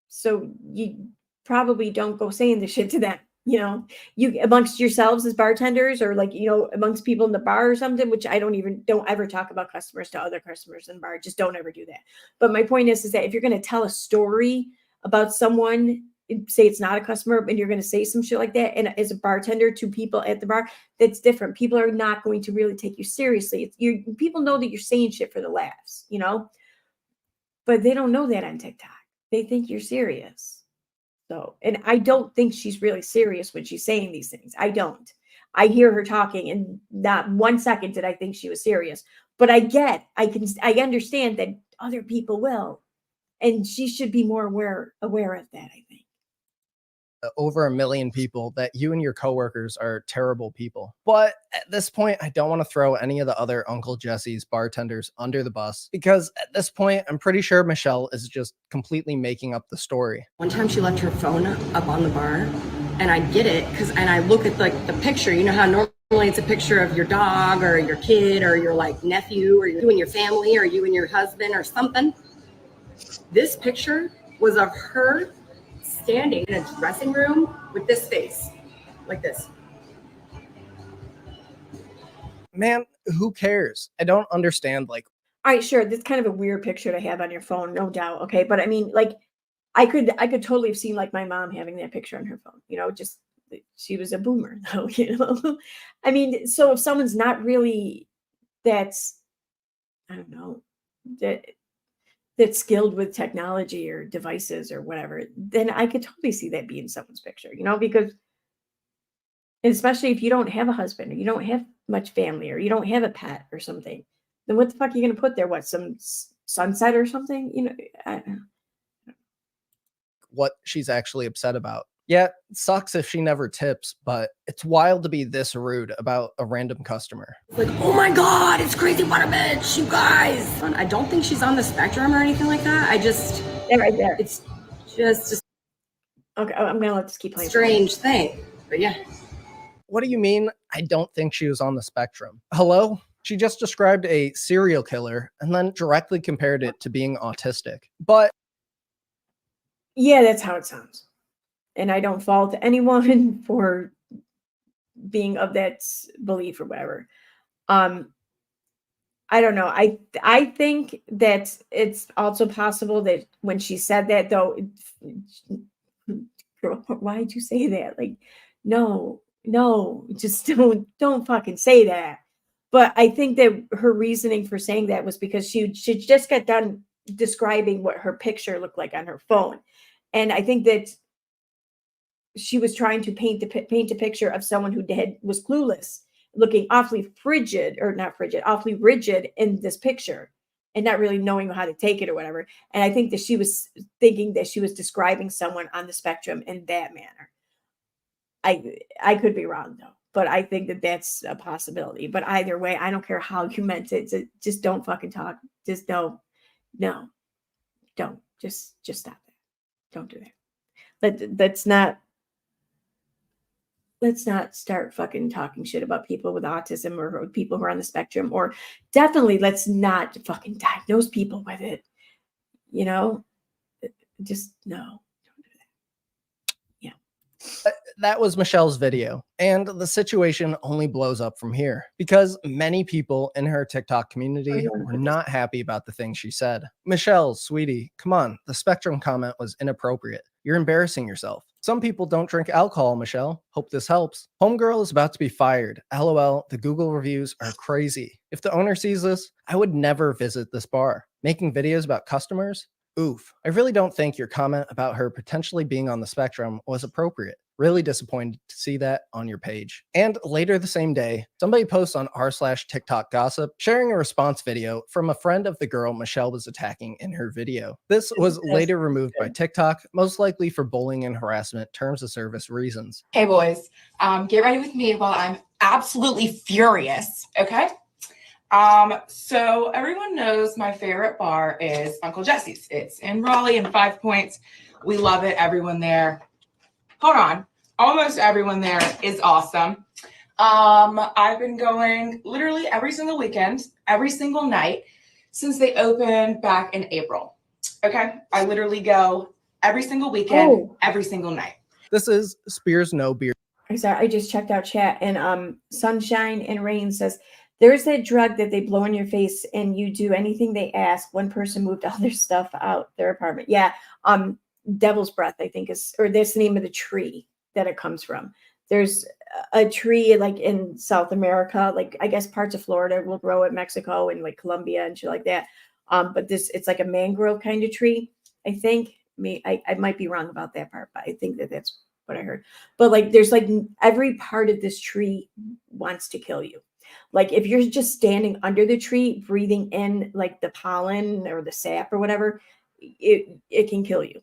So you probably don't go saying the shit to them, you know, you amongst yourselves as bartenders, or like, you know, amongst people in the bar or something, which I don't ever talk about customers to other customers in the bar. Just don't ever do that. But my point is that if you're going to tell a story about someone, say it's not a customer, and you're going to say some shit like that, and as a bartender to people at the bar, that's different. People are not going to really take you seriously. People know that you're saying shit for the laughs, you know, but they don't know that on TikTok. They think you're serious. So, and I don't think she's really serious when she's saying these things. I don't. I hear her talking, and not 1 second did I think she was serious. But I understand that other people will, and she should be more aware of that, I think. Over 1 million people that you and your coworkers are terrible people. But at this point, I don't want to throw any of the other Uncle Jesse's bartenders under the bus, because at this point, I'm pretty sure Michelle is just completely making up the story. One time she left her phone up on the bar, and I get it and I look at like the picture. You know how normally it's a picture of your dog or your kid or your like nephew or you and your family or you and your husband or something. This picture was of her standing in a dressing room with this face, like this. Man, who cares? I don't understand. Like, all right, sure, that's kind of a weird picture to have on your phone, no doubt. Okay, but I mean, like, I could totally have seen like my mom having that picture on her phone. You know, just she was a boomer, though. You know, I mean, so if someone's not really that's, I don't know, that's skilled with technology or devices or whatever, then I could totally see that being someone's picture, you know, because especially if you don't have a husband or you don't have much family or you don't have a pet or something, then what the fuck are you going to put there? What, some sunset or something? You know, I don't know. What she's actually upset about. Yeah, it sucks if she never tips, but it's wild to be this rude about a random customer. Like, oh my God, it's crazy, what a bitch, you guys. I don't think she's on the spectrum or anything like that. Yeah, right there. It's just Okay, I'm going to let this keep playing. strange thing, but yeah. What do you mean? I don't think she was on the spectrum. Hello? She just described a serial killer and then directly compared it to being autistic. But yeah, that's how it sounds. And I don't fault anyone for being of that belief or whatever. I don't know. I think that it's also possible that when she said that, though, girl, why'd you say that? Like, no, just don't fucking say that. But I think that her reasoning for saying that was because she just got done describing what her picture looked like on her phone. And I think that she was trying to paint a picture of someone who was clueless, looking awfully awfully rigid in this picture, and not really knowing how to take it or whatever. And I think that she was thinking that she was describing someone on the spectrum in that manner. I could be wrong though, but I think that that's a possibility. But either way, I don't care how you meant it. Just don't fucking talk. Just don't just stop it. Don't do that. Let's not start fucking talking shit about people with autism or people who are on the spectrum, or definitely let's not fucking diagnose people with it. You know, just no, don't do that. Yeah. that was Michelle's video, and the situation only blows up from here because many people in her TikTok community were not happy about the things she said. Michelle, sweetie, come on. The spectrum comment was inappropriate. You're embarrassing yourself. Some people don't drink alcohol, Michelle. Hope this helps. Homegirl is about to be fired. LOL, the Google reviews are crazy. If the owner sees this, I would never visit this bar. Making videos about customers? Oof. I really don't think your comment about her potentially being on the spectrum was appropriate. Really disappointed to see that on your page. And later the same day, somebody posts on r/TikTok gossip sharing a response video from a friend of the girl Michelle was attacking in her video. This was later removed by TikTok, most likely for bullying and harassment terms of service reasons. Hey boys, get ready with me while I'm absolutely furious, okay? So everyone knows my favorite bar is Uncle Jesse's. It's in Raleigh and 5 Points. We love it, everyone there. Hold on. Almost everyone there is awesome. I've been going literally every single weekend, every single night since they opened back in April. Okay. I literally go every single weekend, every single night. This is Spears No Beer. I'm sorry, I just checked out chat, and Sunshine and Rain says there's that drug that they blow in your face and you do anything they ask. One person moved all their stuff out their apartment. Yeah. Devil's breath, I think is, or that's the name of the tree that it comes from. There's a tree like in South America, like I guess parts of Florida will grow it, Mexico and like Colombia and shit like that. But it's like a mangrove kind of tree, I think. I might be wrong about that part, but I think that's what I heard. But like there's like every part of this tree wants to kill you. Like if you're just standing under the tree, breathing in like the pollen or the sap or whatever, it can kill you.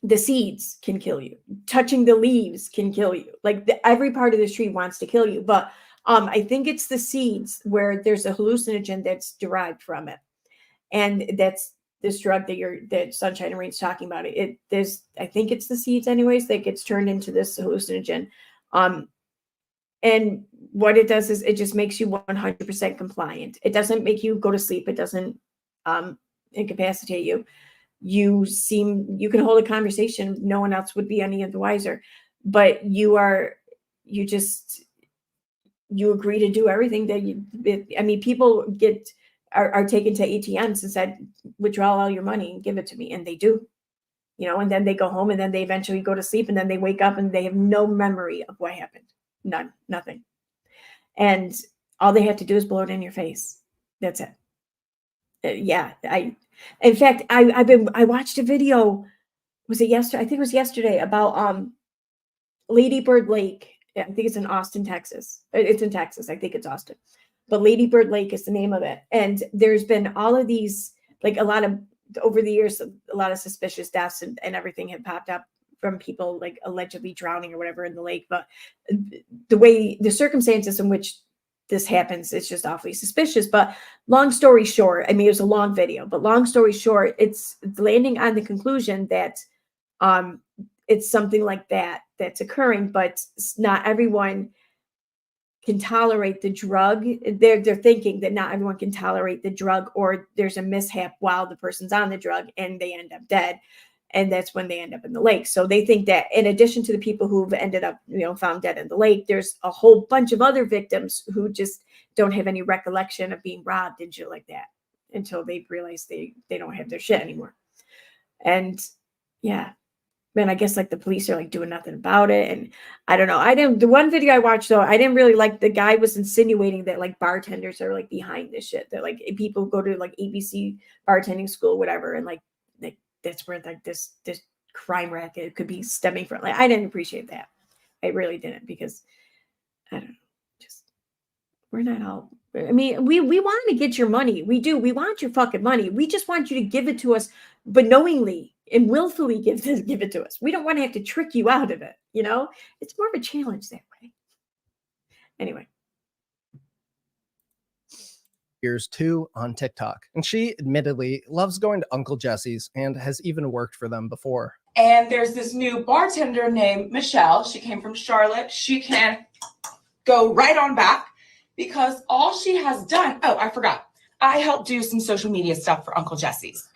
The seeds can kill you. Touching the leaves can kill you. Like every part of this tree wants to kill you. But I think it's the seeds where there's a hallucinogen that's derived from it. And that's this drug that Sunshine and Rain's talking about. I think it's the seeds anyways that gets turned into this hallucinogen. And what it does is it just makes you 100% compliant. It doesn't make you go to sleep. It doesn't incapacitate you. You can hold a conversation. No one else would be any the wiser, but you agree to do everything that people are taken to ATMs and said, withdraw all your money and give it to me. And they do, and then they go home and then they eventually go to sleep and then they wake up and they have no memory of what happened. None, nothing. And all they have to do is blow it in your face. That's it. In fact, I watched a video. Was it yesterday? I think it was yesterday about Lady Bird Lake. I think it's in Austin, Texas. It's in Texas. I think it's Austin. But Lady Bird Lake is the name of it. And there's been all of these, like over the years, a lot of suspicious deaths and everything have popped up from people like allegedly drowning or whatever in the lake. But the circumstances in which this happens, it's just awfully suspicious. But long story short, it was a long video, but long story short, it's landing on the conclusion that it's something like that's occurring, but not everyone can tolerate the drug. They're thinking that not everyone can tolerate the drug, or there's a mishap while the person's on the drug and they end up dead. And that's when they end up in the lake. So they think that in addition to the people who've ended up, found dead in the lake, there's a whole bunch of other victims who just don't have any recollection of being robbed and shit like that until they realize they don't have their shit anymore. And yeah, man, I guess like the police are like doing nothing about it. And I don't know. The one video I watched though, I didn't really like, the guy was insinuating that like bartenders are like behind this shit, that like people go to like ABC bartending school, whatever. And like that's where like this crime racket could be stemming from. Like, I didn't appreciate that. I really didn't, because I don't know, just, we're not all, we want to get your money. We do. We want your fucking money. We just want you to give it to us, but knowingly and willfully give it to us. We don't want to have to trick you out of it. It's more of a challenge that way. Anyway. Years too on TikTok, and she admittedly loves going to Uncle Jesse's and has even worked for them before. And there's this new bartender named Michelle. She came from Charlotte. She can go right on back because all she has done, I forgot. I helped do some social media stuff for Uncle Jesse's.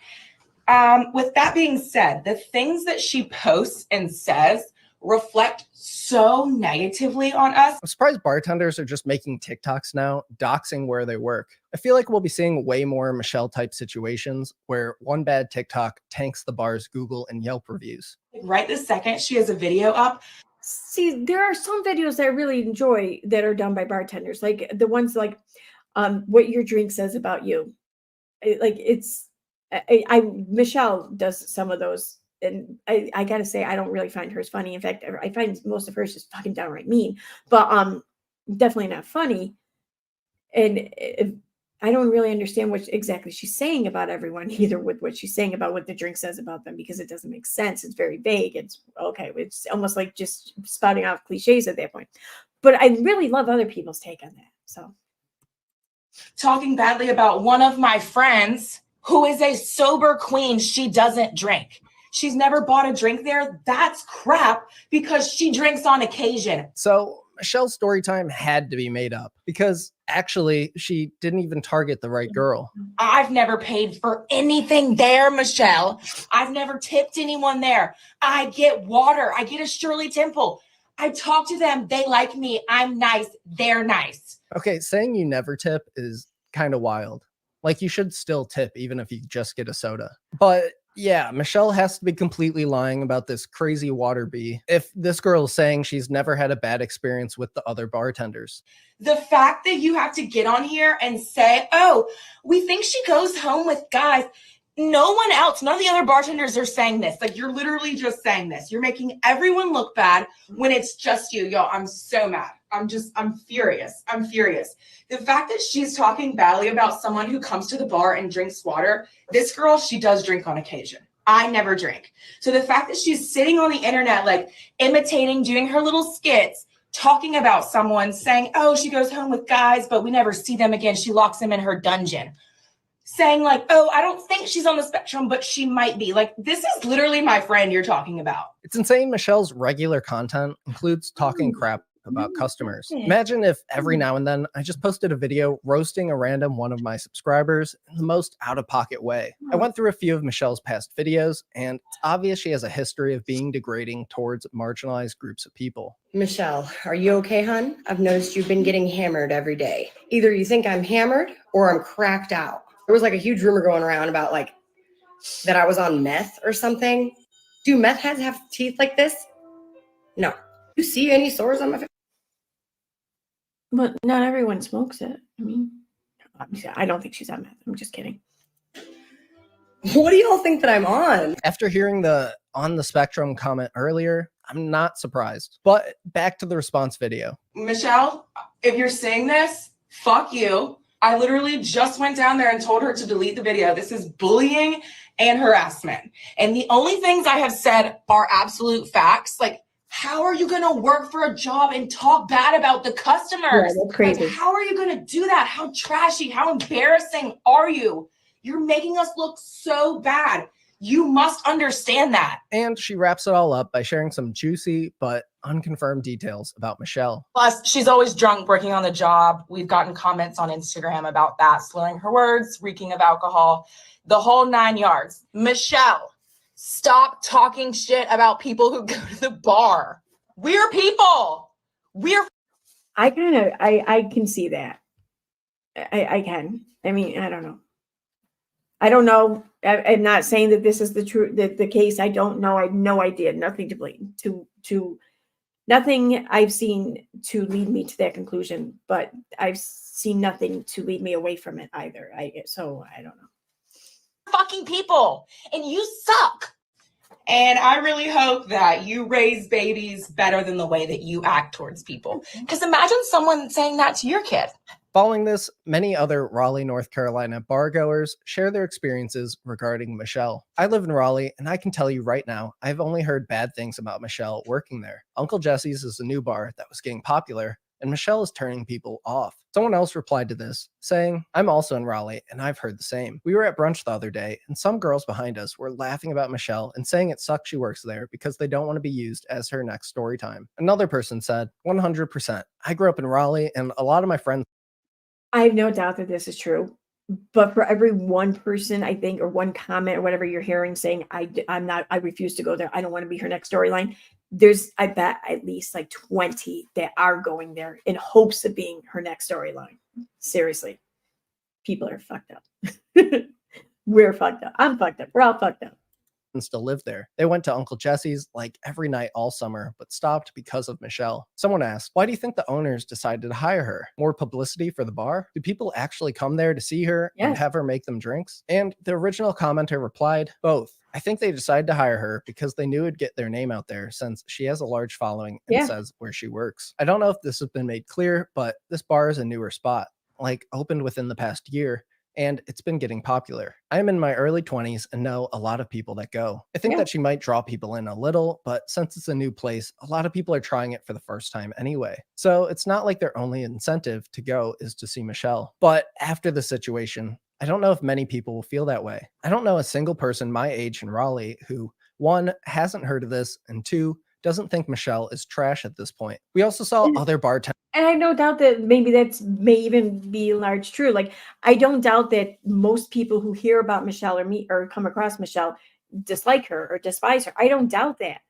With that being said, the things that she posts and says reflect so negatively on us. I'm surprised bartenders are just making TikToks now, doxing where they work. I feel like we'll be seeing way more Michelle type situations where one bad TikTok tanks the bar's Google and Yelp reviews. Right this second, she has a video up. See, there are some videos that I really enjoy that are done by bartenders, like the ones like what your drink says about you. Michelle does some of those. And I gotta say, I don't really find hers funny. In fact, I find most of hers just fucking downright mean, but definitely not funny. And I don't really understand what exactly she's saying about everyone either, with what she's saying about what the drink says about them, because it doesn't make sense. It's very vague. It's okay. It's almost like just spouting out cliches at that point. But I really love other people's take on that. So, talking badly about one of my friends who is a sober queen. She doesn't drink. She's never bought a drink there. That's crap, because she drinks on occasion. So Michelle's story time had to be made up because actually she didn't even target the right girl. I've never paid for anything there, Michelle. I've never tipped anyone there. I get water. I get a Shirley Temple. I talk to them. They like me. I'm nice. They're nice. Okay, saying you never tip is kind of wild. Like, you should still tip even if you just get a soda. But yeah, Michelle has to be completely lying about this crazy water bee if this girl is saying she's never had a bad experience with the other bartenders. The fact that you have to get on here and say, oh, we think she goes home with guys. No one else, none of the other bartenders are saying this. Like, you're literally just saying this. You're making everyone look bad when it's just you. Y'all, I'm so mad. I'm furious. I'm furious. The fact that she's talking badly about someone who comes to the bar and drinks water, this girl, she does drink on occasion. I never drink. So the fact that she's sitting on the internet, like imitating, doing her little skits, talking about someone saying, oh, she goes home with guys, but we never see them again. She locks them in her dungeon. Saying like, oh, I don't think she's on the spectrum, but she might be. Like, this is literally my friend you're talking about. It's insane Michelle's regular content includes talking crap about customers. Imagine if every now and then I just posted a video roasting a random one of my subscribers in the most out-of-pocket way. I went through a few of Michelle's past videos, and it's obvious she has a history of being degrading towards marginalized groups of people. Michelle, are you okay, hun? I've noticed you've been getting hammered every day. Either you think I'm hammered or I'm cracked out. There was like a huge rumor going around about like that I was on meth or something. Do meth heads have teeth like this? No. You see any sores on my face? But not everyone smokes it. I mean, I don't think she's on meth. I'm just kidding. What do y'all think that I'm on? After hearing the on the spectrum comment earlier, I'm not surprised. But back to the response video. Michelle, if you're seeing this, fuck you. I literally just went down there and told her to delete the video. This is bullying and harassment. And the only things I have said are absolute facts. Like, how are you going to work for a job and talk bad about the customers? Yeah, that's crazy. Like, how are you going to do that? How trashy, how embarrassing are you? You're making us look so bad. You must understand that. And she wraps it all up by sharing some juicy but unconfirmed details about Michelle. Plus, she's always drunk working on the job. We've gotten comments on Instagram about that, slurring her words, reeking of alcohol, the whole 9 yards. Michelle, stop talking shit about people who go to the bar. We're people. I can see that. I can. I mean, I don't know. I'm not saying that this is the case. I don't know. I have no idea. Nothing to blame. Nothing I've seen to lead me to that conclusion, but I've seen nothing to lead me away from it either. So I don't know. Fucking people, and you suck. And I really hope that you raise babies better than the way that you act towards people. Because imagine someone saying that to your kid. Following this, many other Raleigh, North Carolina bargoers share their experiences regarding Michelle. I live in Raleigh, and I can tell you right now, I've only heard bad things about Michelle working there. Uncle Jesse's is a new bar that was getting popular, and Michelle is turning people off. Someone else replied to this, saying, I'm also in Raleigh, and I've heard the same. We were at brunch the other day, and some girls behind us were laughing about Michelle and saying it sucks she works there because they don't want to be used as her next story time. Another person said, 100%. I grew up in Raleigh, and a lot of my friends. I have no doubt that this is true, but for every one person, I think, or one comment or whatever you're hearing saying, I refuse to go there. I don't want to be her next storyline. There's, I bet, at least like 20 that are going there in hopes of being her next storyline. Seriously, people are fucked up. We're fucked up. I'm fucked up. We're all fucked up. Still live there. They went to Uncle Jesse's like every night all summer, but stopped because of Michelle. Someone asked, why do you think the owners decided to hire her? More publicity for the bar? Do people actually come there to see her and have her make them drinks? And the original commenter replied, both. I think they decided to hire her because they knew it'd get their name out there since she has a large following and says where she works. I don't know if this has been made clear, but this bar is a newer spot, like opened within the past year, and it's been getting popular. I'm in my early 20s and know a lot of people that go. I think that she might draw people in a little, but since it's a new place, a lot of people are trying it for the first time anyway. So it's not like their only incentive to go is to see Michelle. But after the situation, I don't know if many people will feel that way. I don't know a single person my age in Raleigh who, one, hasn't heard of this, and two, doesn't think Michelle is trash at this point. We also saw other bartenders. And I no doubt that maybe may even be large true. Like, I don't doubt that most people who hear about Michelle or meet or come across Michelle dislike her or despise her. I don't doubt that.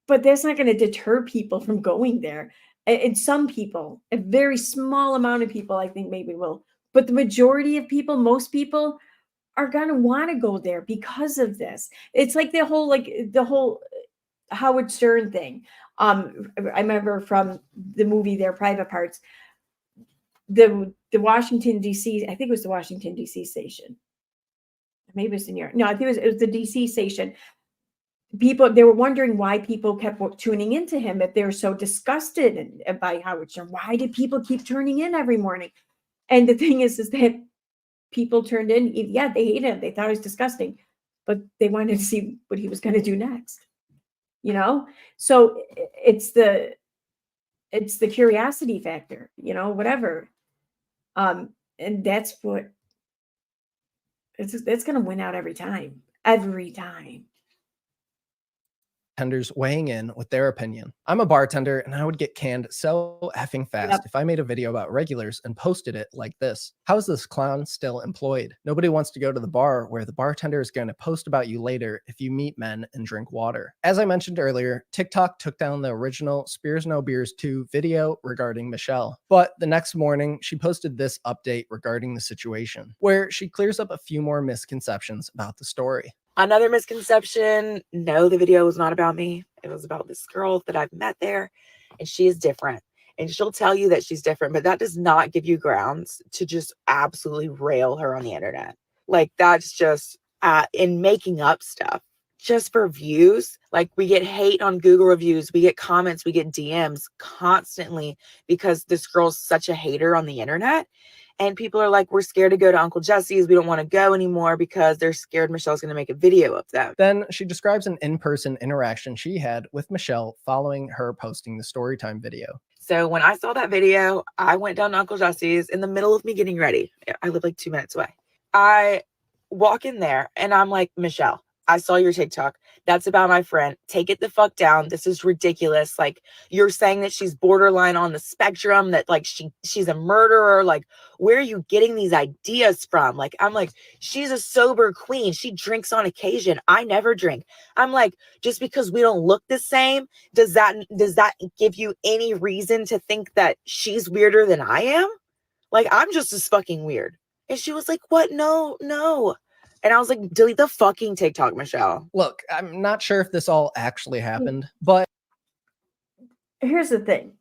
But that's not going to deter people from going there. And some people, a very small amount of people, I think maybe will. But the majority of people, most people, are going to want to go there because of this. It's like the whole Howard Stern thing. I remember from the movie Their Private Parts, the Washington D.C. I think it was the Washington D.C. station. Maybe it was in New York. No, I think it was the D.C. station. People, they were wondering why people kept tuning into him, if they were so disgusted by Howard Stern. Why did people keep turning in every morning? And the thing is that people turned in. Yeah, they hated him. They thought he was disgusting, but they wanted to see what he was going to do next. You know, so it's the curiosity factor. You know, whatever. And that's what it's going to win out every time. Every time. Bartenders weighing in with their opinion. I'm a bartender and I would get canned so effing fast if I made a video about regulars and posted it like this. How is this clown still employed? Nobody wants to go to the bar where the bartender is going to post about you later if you meet men and drink water. As I mentioned earlier, TikTok took down the original Spears No Beers 2 video regarding Michelle. But the next morning, she posted this update regarding the situation, where she clears up a few more misconceptions about the story. Another misconception, no, the video was not about me. It was about this girl that I've met there, and she is different. And she'll tell you that she's different, but that does not give you grounds to just absolutely rail her on the internet. Like, that's just in making up stuff just for views. Like, we get hate on Google reviews, we get comments, we get DMs constantly because this girl's such a hater on the internet. And people are like, we're scared to go to Uncle Jesse's. We don't want to go anymore because they're scared Michelle's going to make a video of them. Then she describes an in-person interaction she had with Michelle following her posting the storytime video. So when I saw that video, I went down to Uncle Jesse's in the middle of me getting ready. I live like 2 minutes away. I walk in there and I'm like, Michelle, I saw your TikTok. That's about my friend. Take it the fuck down. This is ridiculous. Like, you're saying that she's borderline on the spectrum, that like she's a murderer. Like, where are you getting these ideas from? Like, I'm like, she's a sober queen. She drinks on occasion. I never drink. I'm like, just because we don't look the same, does that give you any reason to think that she's weirder than I am? Like, I'm just as fucking weird. And she was like, what? No. And I was like, delete the fucking TikTok, Michelle. Look, I'm not sure if this all actually happened, but here's the thing.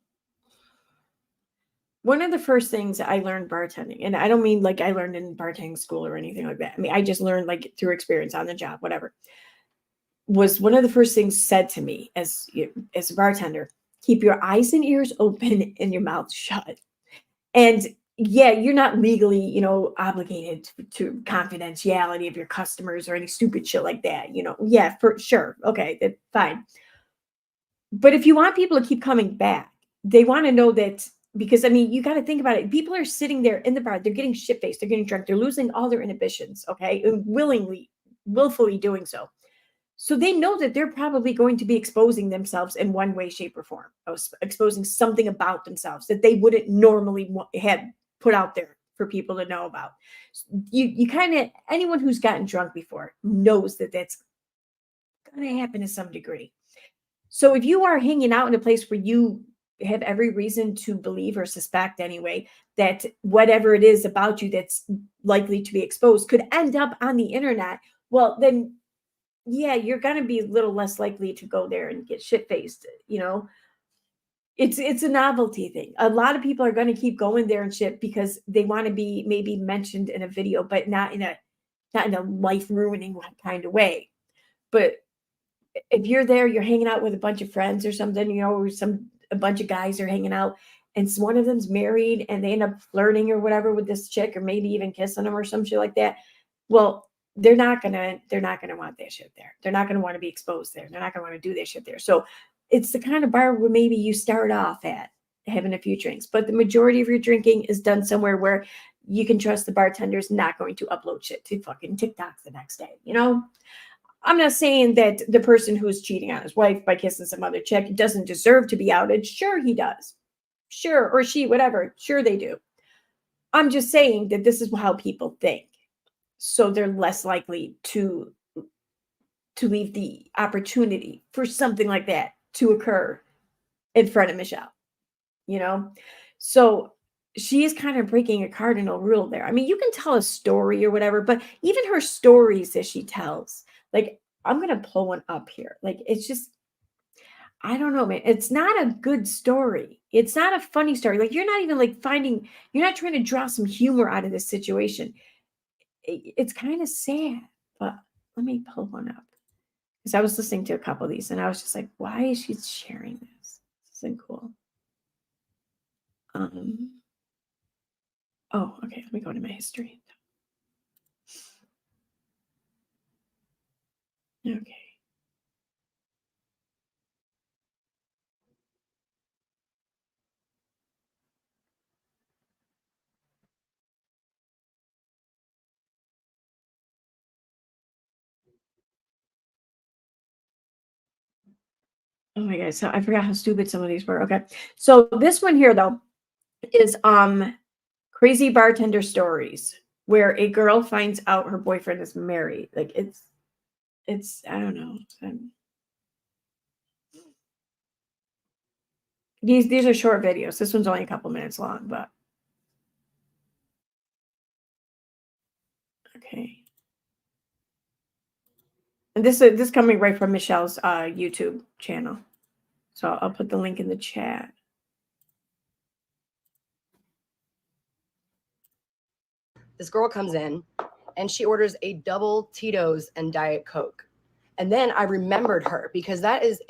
One of the first things I learned bartending, and I don't mean like I learned in bartending school or anything like that. I mean, I just learned like through experience on the job, whatever. Was one of the first things said to me as a bartender: keep your eyes and ears open and your mouth shut. And yeah, you're not legally, obligated to confidentiality of your customers or any stupid shit like that. Yeah, for sure. Okay, that's fine. But if you want people to keep coming back, they want to know that, because I mean, you got to think about it. People are sitting there in the bar, they're getting shit-faced, they're getting drunk, they're losing all their inhibitions, okay, and willfully doing so. So they know that they're probably going to be exposing themselves in one way, shape, or form, exposing something about themselves that they wouldn't normally have put out there for people to know about. You kind of, anyone who's gotten drunk before knows that that's going to happen to some degree. So if you are hanging out in a place where you have every reason to believe or suspect anyway that whatever it is about you that's likely to be exposed could end up on the internet, well, then yeah, you're going to be a little less likely to go there and get shit-faced, It's a novelty thing. A lot of people are going to keep going there and shit because they want to be maybe mentioned in a video, but not in a life-ruining kind of way. But if you're there, you're hanging out with a bunch of friends or something, or a bunch of guys are hanging out, and one of them's married and they end up flirting or whatever with this chick, or maybe even kissing them or some shit like that. Well, they're not gonna want that shit there. They're not gonna want to be exposed there. They're not gonna want to do that shit there. So it's the kind of bar where maybe you start off at having a few drinks, but the majority of your drinking is done somewhere where you can trust the bartender's not going to upload shit to fucking TikTok the next day. I'm not saying that the person who's cheating on his wife by kissing some other chick doesn't deserve to be outed. Sure, he does. Sure, or she, whatever. Sure, they do. I'm just saying that this is how people think. So they're less likely to leave the opportunity for something like that to occur in front of Michelle, you know? So she is kind of breaking a cardinal rule there. I mean, you can tell a story or whatever, but even her stories that she tells, like, I'm going to pull one up here. Like, it's just, I don't know, man. It's not a good story. It's not a funny story. Like, you're not even like you're not trying to draw some humor out of this situation. It's kind of sad, but let me pull one up. Because I was listening to a couple of these and I was just like, why is she sharing this? This isn't cool. Oh, okay. Let me go to my history. Okay. Oh my God. So I forgot how stupid some of these were. Okay. So this one here though is crazy bartender stories where a girl finds out her boyfriend is married. Like it's I don't know. These are short videos. This one's only a couple minutes long, but okay. And this coming right from Michelle's YouTube channel. So I'll put the link in the chat. This girl comes in and she orders a double Tito's and Diet Coke. And then I remembered her because that is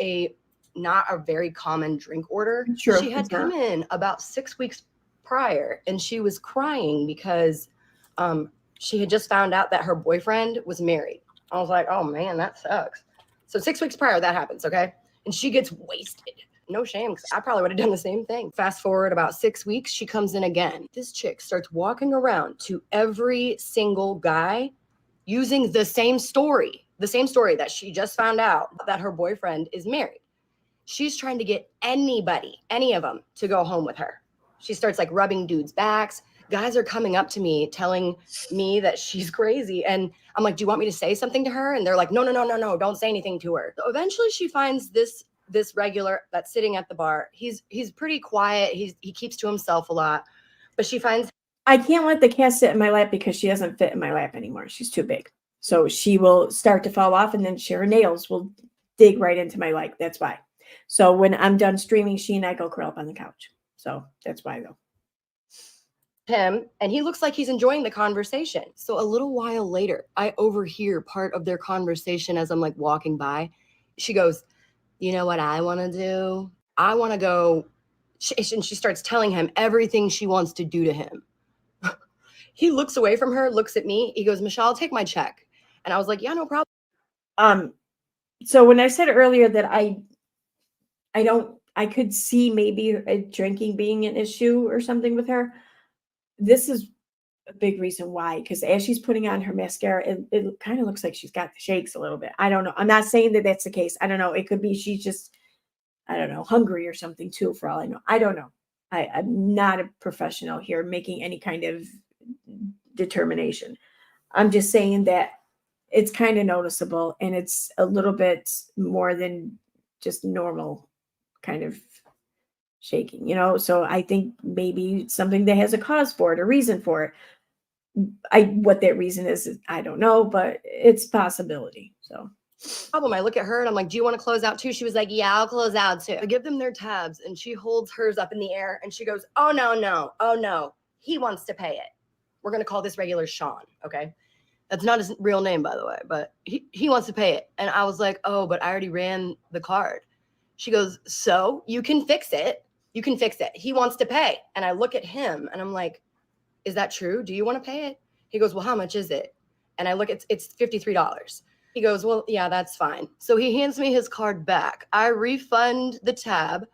not a very common drink order. Sure, she had it's not. come in about 6 weeks prior and she was crying because she had just found out that her boyfriend was married. I was like, oh man, that sucks. So 6 weeks prior, that happens, okay? And she gets wasted. No shame, because I probably would have done the same thing. Fast forward about 6 weeks, she comes in again. This chick starts walking around to every single guy using the same story that she just found out that her boyfriend is married. She's trying to get anybody, any of them, to go home with her. She starts like rubbing dudes' backs. Guys are coming up to me telling me that she's crazy. And I'm like, do you want me to say something to her? And they're like, no, don't say anything to her. So eventually she finds this regular that's sitting at the bar. He's pretty quiet. He keeps to himself a lot. But she finds I can't let the cat sit in my lap because she doesn't fit in my lap anymore. She's too big. So she will start to fall off and then her nails will dig right into my leg. That's why. So when I'm done streaming, she and I go curl up on the couch. So that's why though. him and he looks like he's enjoying the conversation. So a little while later, I overhear part of their conversation as I'm like walking by. She goes, you know what I want to do? I want to go. And she starts telling him everything she wants to do to him. He looks away from her, looks at me. He goes, Michelle, I'll take my check. And I was like, yeah, no problem. So when I said earlier that I could see maybe drinking being an issue or something with her, this is a big reason why, because as she's putting on her mascara, it kind of looks like she's got the shakes a little bit. I don't know. I'm not saying that that's the case. I don't know. It could be she's just, I don't know, hungry or something too, for all I know. I don't know. I'm not a professional here making any kind of determination. I'm just saying that it's kind of noticeable and it's a little bit more than just normal kind of shaking, you know? So I think maybe something that has a cause for it, a reason for it. What that reason is, I don't know, but it's a possibility. So problem. I look at her and I'm like, do you want to close out too? She was like, yeah, I'll close out too. I give them their tabs and she holds hers up in the air and she goes, oh no, he wants to pay it. We're going to call this regular Sean. Okay. That's not his real name, by the way, but he wants to pay it. And I was like, oh, but I already ran the card. She goes, so you can fix it. You can fix it. He wants to pay. And I look at him and I'm like, is that true? Do you want to pay it? He goes, well, how much is it? And I look, it's $53. He goes, well, yeah, that's fine. So he hands me his card back. I refund the tab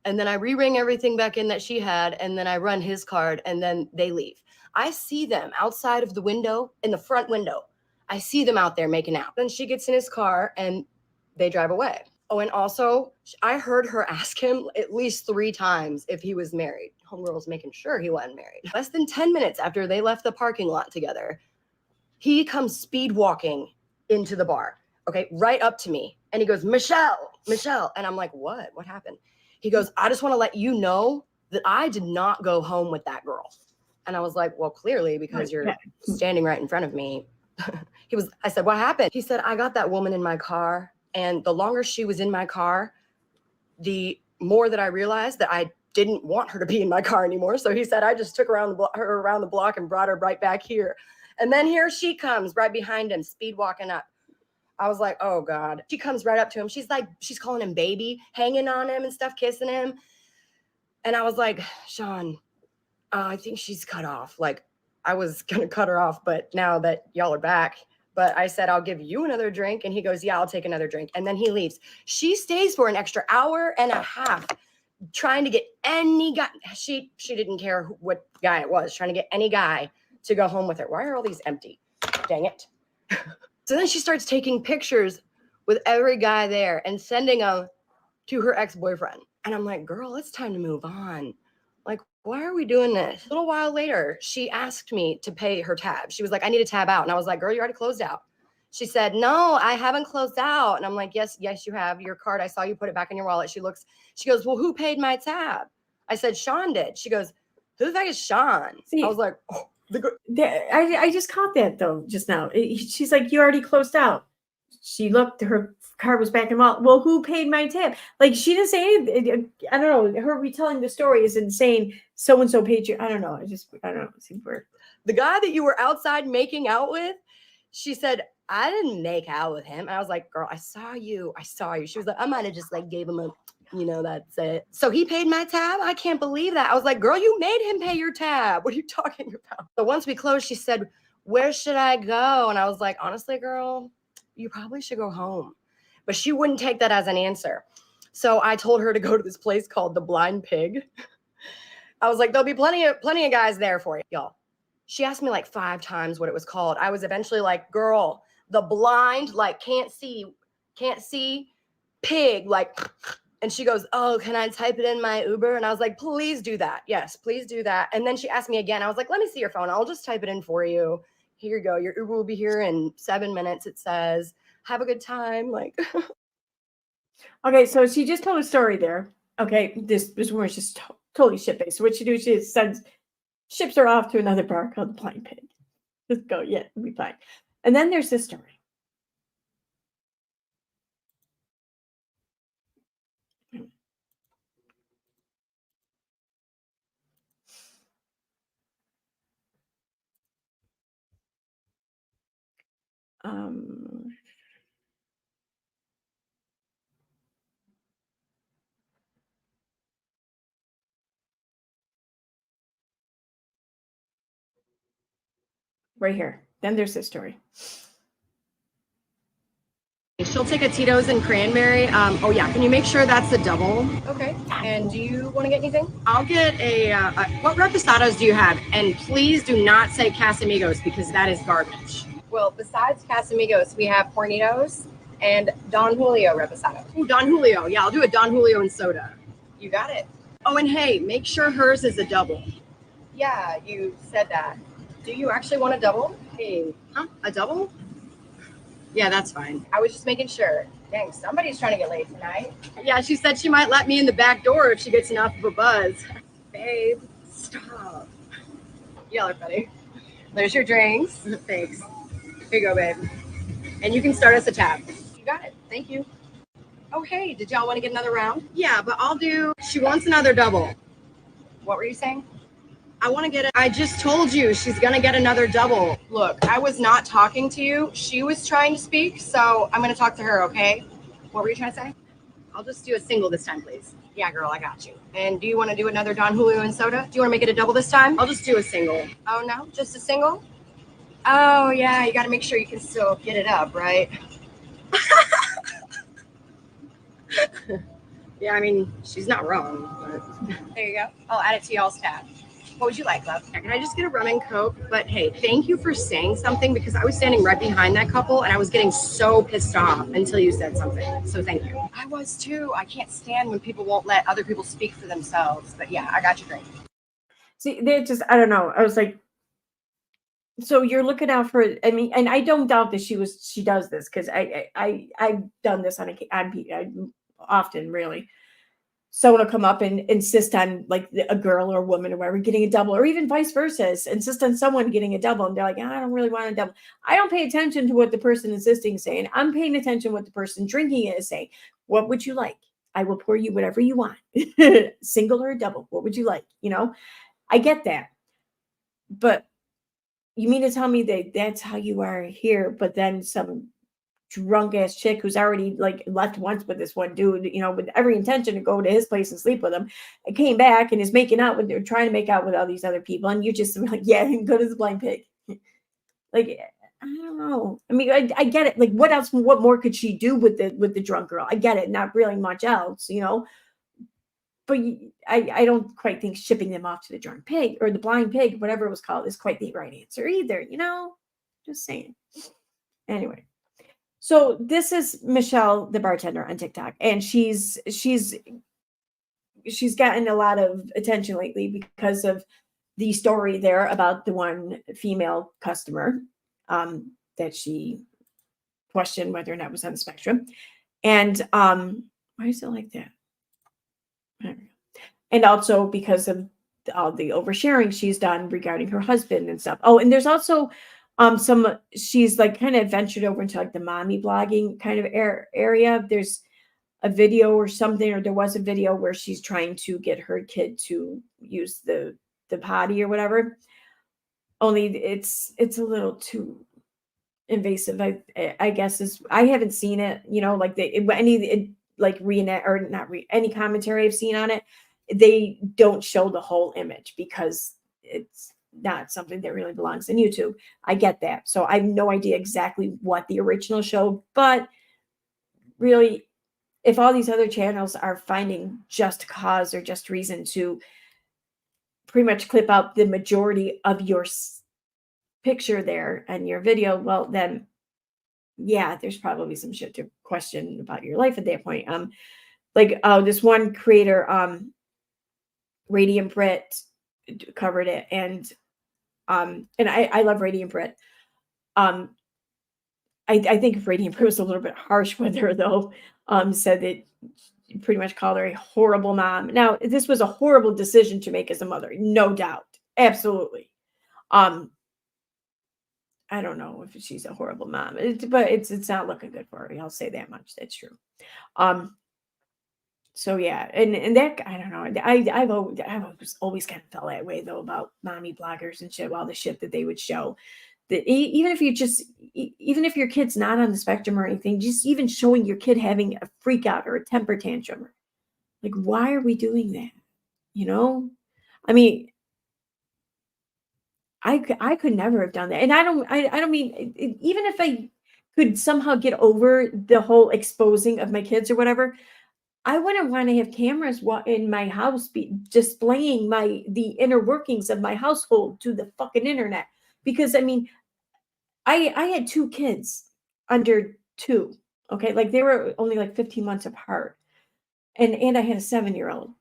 and then I re-ring everything back in that she had. And then I run his card and then they leave. I see them outside of the window, in the front window. I see them out there making out. Then she gets in his car and they drive away. Oh, and also I heard her ask him at least 3 times if he was married. Homegirl was making sure he wasn't married. Less than 10 minutes after they left the parking lot together, he comes speed walking into the bar, okay, right up to me. And he goes, Michelle. And I'm like, what? What happened? He goes, I just want to let you know that I did not go home with that girl. And I was like, well, clearly, because you're standing right in front of me. I said, what happened? He said, I got that woman in my car. And the longer she was in my car, the more that I realized that I didn't want her to be in my car anymore. So he said, I just took her around the block and brought her right back here. And then here she comes right behind him, speed walking up. I was like, oh God. She comes right up to him. She's calling him baby, hanging on him and stuff, kissing him. And I was like, Sean, I think she's cut off. Like, I was going to cut her off, but now that y'all are back, but I said, I'll give you another drink. And he goes, yeah, I'll take another drink. And then he leaves. She stays for an extra hour and a half trying to get any guy. She didn't care what guy it was, trying to get any guy to go home with her. Why are all these empty? Dang it. So then she starts taking pictures with every guy there and sending them to her ex-boyfriend. And I'm like, girl, it's time to move on. Like, why are we doing this? A little while later, she asked me to pay her tab. She was like, I need to tab out. And I was like, girl, you already closed out. She said, no, I haven't closed out. And I'm like, yes, you have your card. I saw you put it back in your wallet. She goes, well, who paid my tab? I said, Sean did. She goes, who the heck is Sean? See, I was like, oh. I just caught that though just now. She's like, you already closed out. She looked, her card was back in the wallet. Well, who paid my tab? Like, she didn't say anything. I don't know. Her retelling the story is insane. So and so paid you. I don't know. I don't know. It seems weird. The guy that you were outside making out with, she said, I didn't make out with him. And I was like, girl, I saw you. She was like, I might have just like gave him a, that's it. So he paid my tab. I can't believe that. I was like, girl, you made him pay your tab. What are you talking about? So once we closed, she said, where should I go? And I was like, honestly, girl, you probably should go home. But she wouldn't take that as an answer. So I told her to go to this place called the Blind Pig. I was like, there'll be plenty of guys there for you, y'all. She asked me like 5 times what it was called. I was eventually like, girl, the blind, like can't see pig, like, and she goes, oh, can I type it in my Uber? And I was like, please do that. Yes, please do that. And then she asked me again. I was like, let me see your phone. I'll just type it in for you. Here you go. Your Uber will be here in 7 minutes. It says, have a good time. Like, Okay, so she just told a story there. Okay, this woman's just totally shit-faced. So what she do, she ships her off to another bar called the Blind Pig. Just go, yeah, it'll be fine. And then there's this story. Right here. Then there's this story. she'll take a Tito's and cranberry. Oh yeah, can you make sure that's a double? Okay. And do you want to get anything? I'll get a what reposados do you have? And please do not say Casamigos because that is garbage. Well, besides Casamigos, we have Hornitos and Don Julio reposado. Ooh, Don Julio. Yeah, I'll do a Don Julio and soda. You got it. Oh, and hey, make sure hers is a double. Yeah, you said that. Do you actually want a double? Hey, huh? A double? Yeah, that's fine. I was just making sure. Dang, somebody's trying to get laid tonight. Yeah, she said she might let me in the back door if she gets enough of a buzz. Babe, stop. Y'all are funny. There's your drinks. Thanks. Here you go, babe. And you can start us a tab. You got it. Thank you. Oh, hey, did y'all want to get another round? Yeah, but she wants another double. What were you saying? I want to get it. I just told you she's going to get another double. Look, I was not talking to you. She was trying to speak, so I'm going to talk to her, okay? What were you trying to say? I'll just do a single this time, please. Yeah, girl, I got you. And do you want to do another Don Julio and soda? Do you want to make it a double this time? I'll just do a single. Oh, no? Just a single? Oh, yeah, you got to make sure you can still get it up, right? Yeah, I mean, she's not wrong, but there you go. I'll add it to y'all's tab. What would you like, love? Can I just get a rum and coke? But hey, thank you for saying something because I was standing right behind that couple and I was getting so pissed off until you said something. So thank you. I was too. I can't stand when people won't let other people speak for themselves. But yeah, I got you great. See, they just, I don't know. I was like, so you're looking out for, I mean, and I don't doubt that she does this because I've done this on often, really. Someone will come up and insist on like a girl or a woman or whatever getting a double, or even vice versa, insist on someone getting a double, and they're like, I don't really want a double. I don't pay attention to what the person insisting is saying. I'm paying attention to what the person drinking it is saying. What would you like? I will pour you whatever you want, single or a double. What would you like? You know, I get that, but you mean to tell me that that's how you are here, but then some drunk ass chick who's already like left once with this one dude, you know, with every intention to go to his place and sleep with him, and came back and is making out with, they're trying to make out with all these other people, and you just like, yeah, go to the blind pig. Like, I don't know. I mean, I get it. Like, what more could she do with the drunk girl? I get it. Not really much else, you know. But I don't quite think shipping them off to the drunk pig or the blind pig, whatever it was called, is quite the right answer either, you know? Just saying. Anyway. So this is Michelle, the bartender on TikTok, and she's gotten a lot of attention lately because of the story there about the one female customer that she questioned whether or not was on the spectrum. And why is it like that? And also because of all the oversharing she's done regarding her husband and stuff. Oh, and there's also she's like kind of ventured over into like the mommy blogging kind of area. There's a video or something, or there was a video where she's trying to get her kid to use the potty or whatever. Only it's a little too invasive. I guess I haven't seen it, you know, like any commentary I've seen on it, they don't show the whole image because it's not something that really belongs on YouTube. I get that. So I have no idea exactly what the original showed, but really, if all these other channels are finding just cause or just reason to pretty much clip out the majority of your picture there and your video, well, then yeah, there's probably some shit to question about your life at that point. This one creator, Radiant Brit, covered it, and I love Radiant Brit. I think Radiant Brit was a little bit harsh with her, though. Said that pretty much called her a horrible mom. Now, this was a horrible decision to make as a mother, no doubt, absolutely. I don't know if she's a horrible mom, but it's not looking good for her. I'll say that much. That's true. So yeah, and that, I don't know. I've always kind of felt that way though about mommy bloggers and shit. All the shit that they would show. That even if your kid's not on the spectrum or anything, just even showing your kid having a freak out or a temper tantrum, like, why are we doing that? You know, I mean, I could never have done that, and I don't mean even if I could somehow get over the whole exposing of my kids or whatever, I wouldn't want to have cameras in my house displaying the inner workings of my household to the fucking internet. Because I mean, I had 2 kids under 2. Okay, like they were only like 15 months apart, and I had a 7-year-old.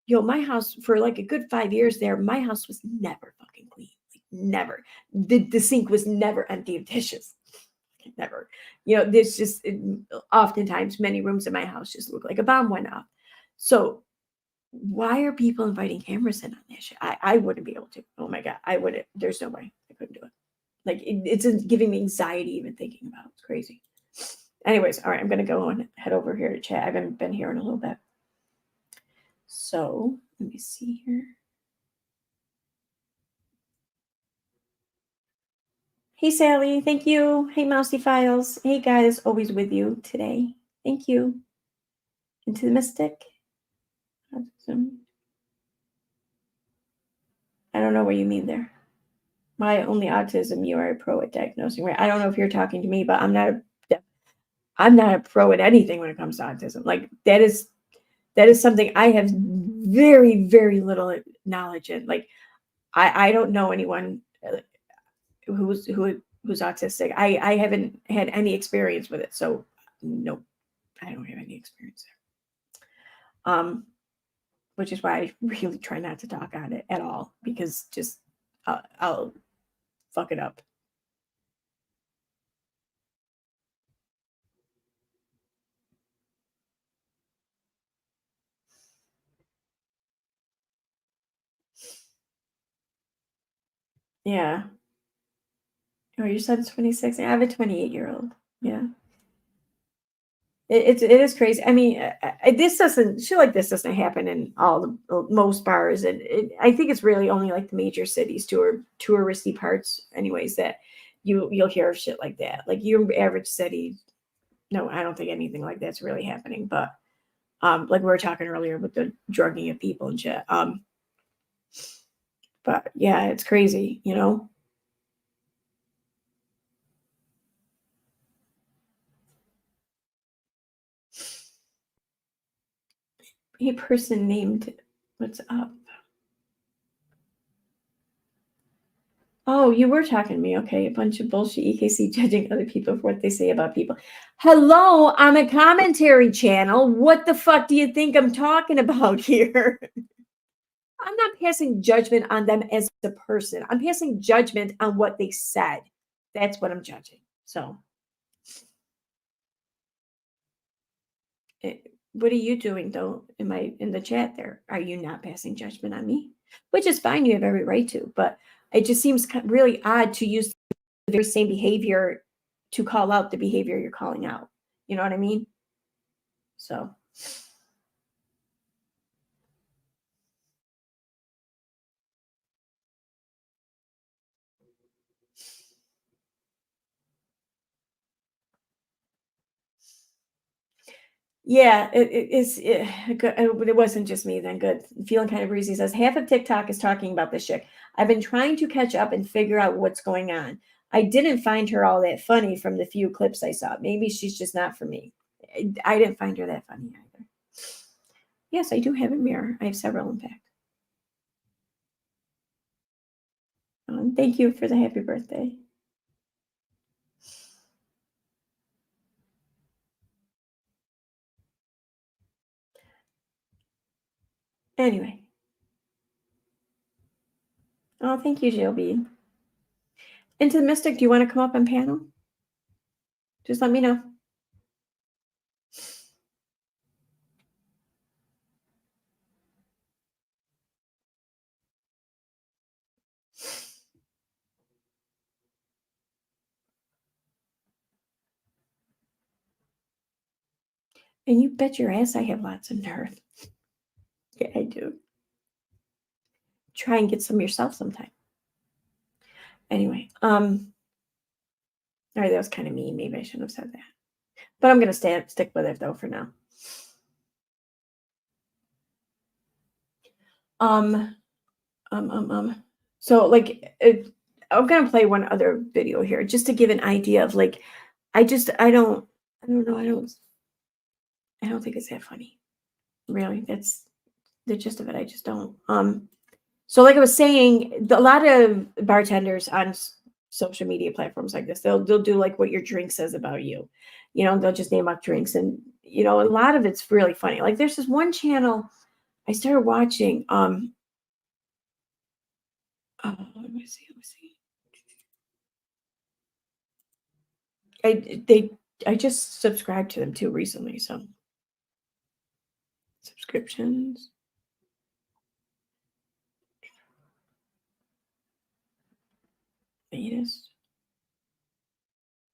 Yo, my house for like a good 5 years there, my house was never fucking clean. Like never. The sink was never empty of dishes. Never. You know, there's just oftentimes many rooms in my house just look like a bomb went off. So why are people inviting cameras in on that shit? I wouldn't be able to. Oh my God. I wouldn't. There's no way I couldn't do it. Like it's giving me anxiety even thinking about it. It's crazy. Anyways, all right, I'm going to go and head over here to chat. I haven't been here in a little bit. So let me see here. Hey, Sally. Thank you. Hey, Mousy Files. Hey, guys. Always with you today. Thank you. Into the Mystic. I don't know what you mean there. My only autism, you are a pro at diagnosing, right? I don't know if you're talking to me, but I'm not a pro at anything when it comes to autism. Like that is something I have very, very little knowledge in. Like I don't know anyone who's autistic. I haven't had any experience with it, so no, I don't have any experience there. Which is why I really try not to talk on it at all, because just I'll fuck it up. Yeah. Oh, your son's 26. I have a 28-year-old. Yeah. It is crazy. I mean, this doesn't shit like this doesn't happen in all the most bars, and I think it's really only like the major cities, touristy parts, anyways, that you'll hear of shit like that. Like your average city, no, I don't think anything like that's really happening. But like we were talking earlier with the drugging of people and shit. But yeah, it's crazy, you know. A person named what's up? Oh, you were talking to me. Okay, a bunch of bullshit. EKC judging other people for what they say about people. Hello, I'm a commentary channel. What the fuck do you think I'm talking about here? I'm not passing judgment on them as a person. I'm passing judgment on what they said. That's what I'm judging. So, what are you doing though? Am I in the chat there? Are you not passing judgment on me? Which is fine. You have every right to, but it just seems really odd to use the very same behavior to call out the behavior you're calling out. You know what I mean? So. Yeah, it wasn't just me then. Good. Feeling kind of breezy says, half of TikTok is talking about this chick. I've been trying to catch up and figure out what's going on. I didn't find her all that funny from the few clips I saw. Maybe she's just not for me. I didn't find her that funny either. Yes, I do have a mirror. I have several, in fact. Thank you for the happy birthday. Anyway. Oh, thank you, JLB. Into the Mystic, do you want to come up on panel? Just let me know. And you bet your ass I have lots of nerve. Yeah, I do. Try and get some yourself sometime. Anyway, all right, that was kind of mean. Maybe I shouldn't have said that. But I'm gonna stick with it though for now. So like I'm gonna play one other video here just to give an idea of like I don't know, I don't think it's that funny. Really. That's the gist of it. I just don't. So like I was saying, a lot of bartenders on social media platforms like this, they'll do like what your drink says about you. You know, they'll just name up drinks, and you know, a lot of it's really funny. Like there's this one channel I started watching. Let me see. I just subscribed to them too recently, so subscriptions. Latest.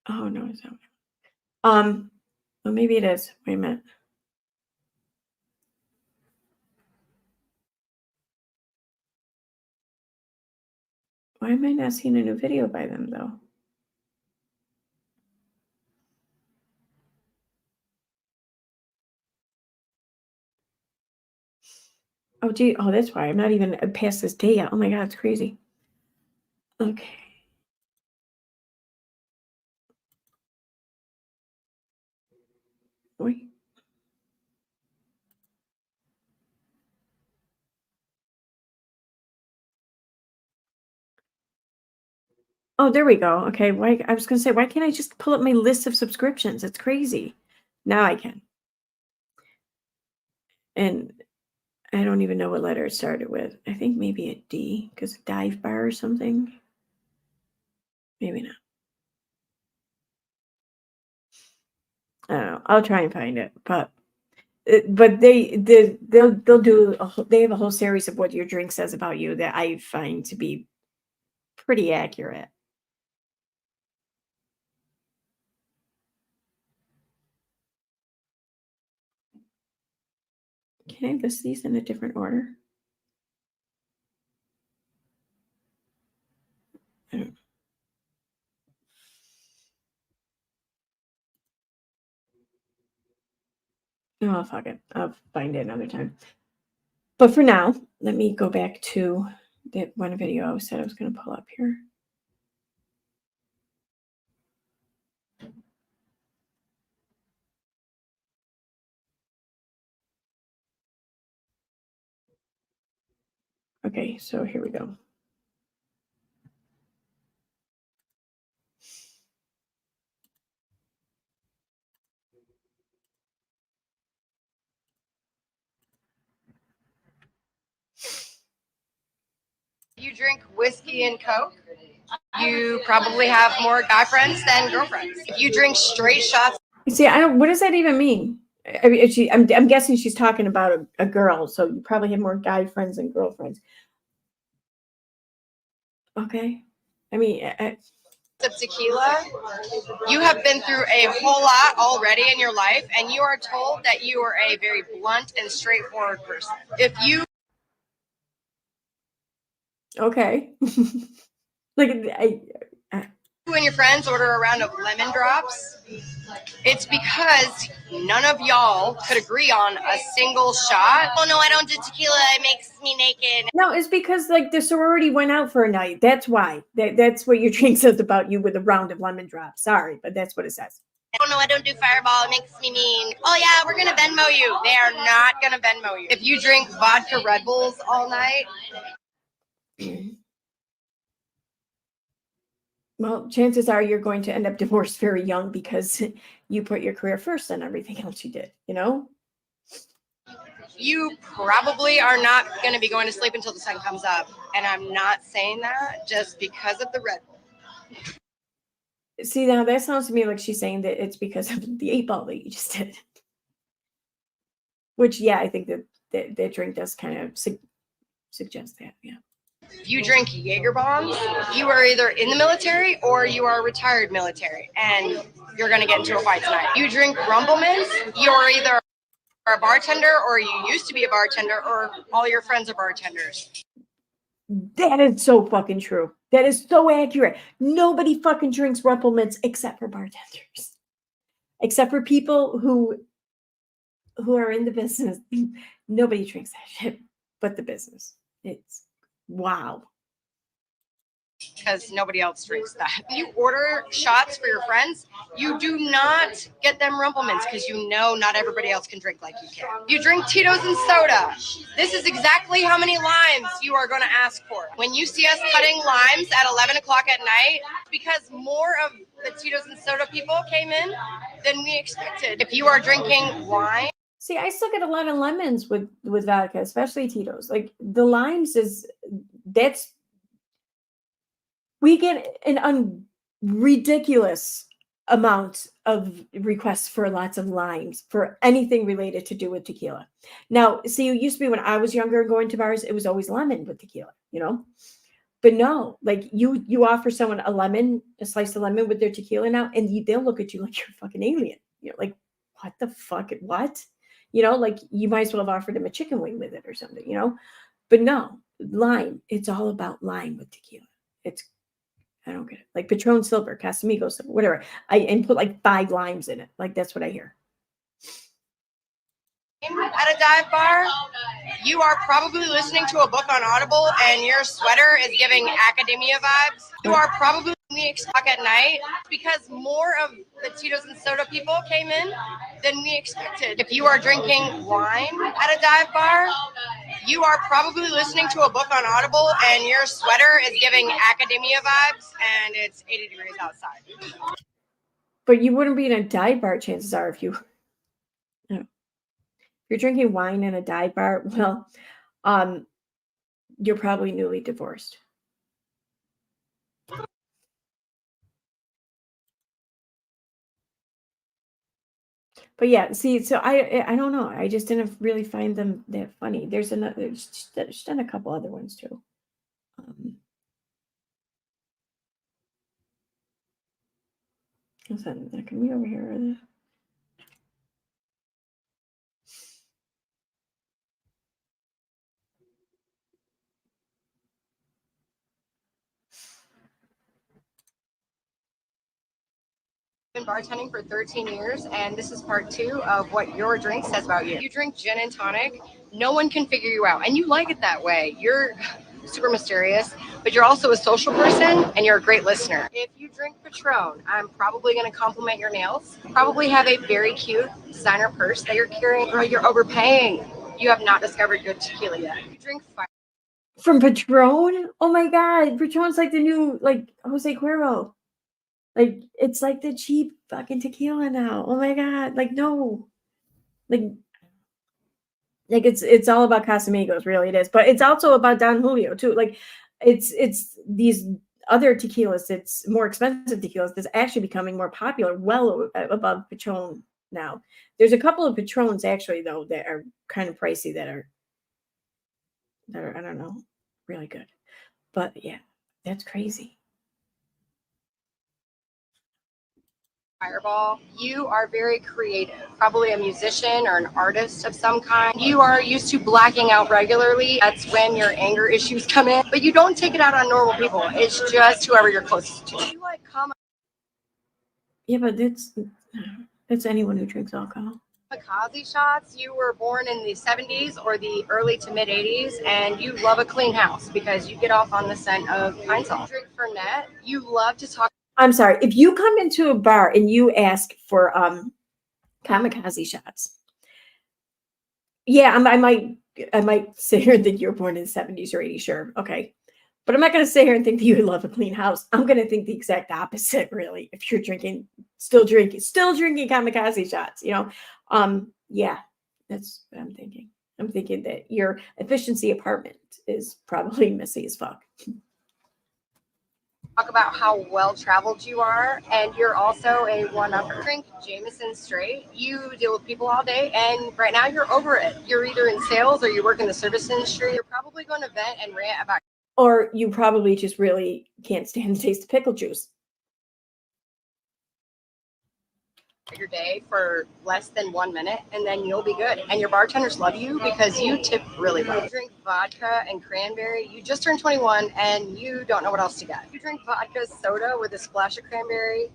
Oh no, it's not. Well, maybe it is. Wait a minute. Why am I not seeing a new video by them though? Oh gee, oh that's why I'm not even past this day yet. Oh my god, it's crazy. Okay. Wait. Oh, there we go. Okay, why I was gonna say, why can't I just pull up my list of subscriptions? It's crazy. Now I can. And I don't even know what letter it started with. I think maybe a D, because dive bar or something. Maybe not. I don't know. I'll try and find it, but they'll do they have a whole series of what your drink says about you that I find to be pretty accurate. Can I list these in a different order? Oh, fuck it. I'll find it another time. But for now, let me go back to that one video I said I was going to pull up here. Okay, so here we go. You drink whiskey and Coke, you probably have more guy friends than girlfriends. If you drink straight shots. See, I don't. What does that even mean? I mean, I'm guessing she's talking about a girl, so you probably have more guy friends than girlfriends. Okay, I mean, Of tequila, you have been through a whole lot already in your life, and you are told that you are a very blunt and straightforward person. If you okay, like you and your friends order a round of lemon drops, it's because none of y'all could agree on a single shot. Oh no, I don't do tequila, it makes me naked. no, it's because like the sorority went out for a night. That's why. That's what your drink says about you with a round of lemon drops. Sorry, but that's what it says. Oh no, I don't do Fireball, it makes me mean. Oh yeah, we're gonna Venmo you. They are not gonna Venmo you. If you drink vodka Red Bulls all night, Well, chances are you're going to end up divorced very young because you put your career first and everything else you did, you know? you probably are not going to be going to sleep until the sun comes up. And I'm not saying that just because of the Red Bull. See, now that sounds to me like she's saying that it's because of the 8-ball that you just did. Which, yeah, I think that drink does kind of suggest that, yeah. If you drink Jaeger bombs, you are either in the military or you are retired military, and you're going to get into a fight tonight. You drink Rumplemans, you're either a bartender or you used to be a bartender or all your friends are bartenders. That is so fucking true. That is so accurate. Nobody fucking drinks Rumplemans except for bartenders. Except for people who are in the business. Nobody drinks that shit but the business. It's wow. Because nobody else drinks that. When you order shots for your friends, you do not get them Rumplemans because you know not everybody else can drink like you can. You drink Tito's and soda. This is exactly how many limes you are going to ask for. When you see us cutting limes at 11 o'clock at night, because more of the Tito's and soda people came in than we expected. If you are drinking wine. See, I still get a lot of lemons with vodka, especially Tito's. Like the limes we get an ridiculous amount of requests for lots of limes for anything related to do with tequila. Now, see, it used to be when I was younger going to bars, it was always lemon with tequila, you know? But no, like you offer someone a slice of lemon with their tequila now, and they'll look at you like you're a fucking alien. You know, like, what the fuck? What? You know, like you might as well have offered them a chicken wing with it or something, you know? But no, lime. It's all about lime with tequila. I don't get it. Like Patron Silver, Casamigos, whatever. And put like 5 limes in it. Like that's what I hear. At a dive bar, you are probably listening to a book on Audible and your sweater is giving academia vibes. You are probably we expect at night because more of the Tito's and soda people came in than we expected. If you are drinking wine at a dive bar, you are probably listening to a book on Audible and your sweater is giving academia vibes and it's 80 degrees outside. But you wouldn't be in a dive bar, chances are, if you're drinking wine in a dive bar, well, you're probably newly divorced. But yeah, see, so I don't know. I just didn't really find them that funny. There's done a couple other ones too. What's that? Can we over here? Been bartending for 13 years, and this is part 2 of what your drink says about you. You drink gin and tonic, no one can figure you out, and you like it that way. You're super mysterious, but you're also a social person, and you're a great listener. If you drink Patron, I'm probably going to compliment your nails. Probably have a very cute designer purse that you're carrying. Girl, you're overpaying. You have not discovered good tequila yet. You drink fire. From Patron? Oh my God, Patron's like the new Jose Cuervo. Like, it's like the cheap fucking tequila now. Oh my God. Like, no. Like it's all about Casamigos, really it is. But it's also about Don Julio too. Like it's these other tequilas, it's more expensive tequilas that's actually becoming more popular, well above Patron now. There's a couple of Patrons actually though that are kind of pricey that are I don't know, really good. But yeah, that's crazy. Fireball. You are very creative, probably a musician or an artist of some kind. You are used to blacking out regularly. That's when your anger issues come in, but you don't take it out on normal people. It's just whoever you're closest to. You like Yeah, but it's anyone who drinks alcohol. kamikaze shots. You were born in the 70s or the early to mid 80s, and you love a clean house because you get off on the scent of pine salt. Drink Fernet. You love to talk. I'm sorry. If you come into a bar and you ask for kamikaze shots, yeah, I might sit here and think you were born in the 70s or 80s, sure, okay. But I'm not going to sit here and think that you love a clean house. I'm going to think the exact opposite, really. If you're still drinking kamikaze shots, yeah, that's what I'm thinking. I'm thinking that your efficiency apartment is probably messy as fuck. Talk about how well traveled you are, and you're also a one-upper. Drink Jameson straight. You deal with people all day, and right now you're over it. You're either in sales or you work in the service industry. You're probably going to vent and rant about. Or you probably just really can't stand the taste of pickle juice. Your day for less than 1 minute, and then you'll be good. And your bartenders love you because you tip really well. You drink vodka and cranberry. You just turned 21 and you don't know what else to get. You drink vodka soda with a splash of cranberry.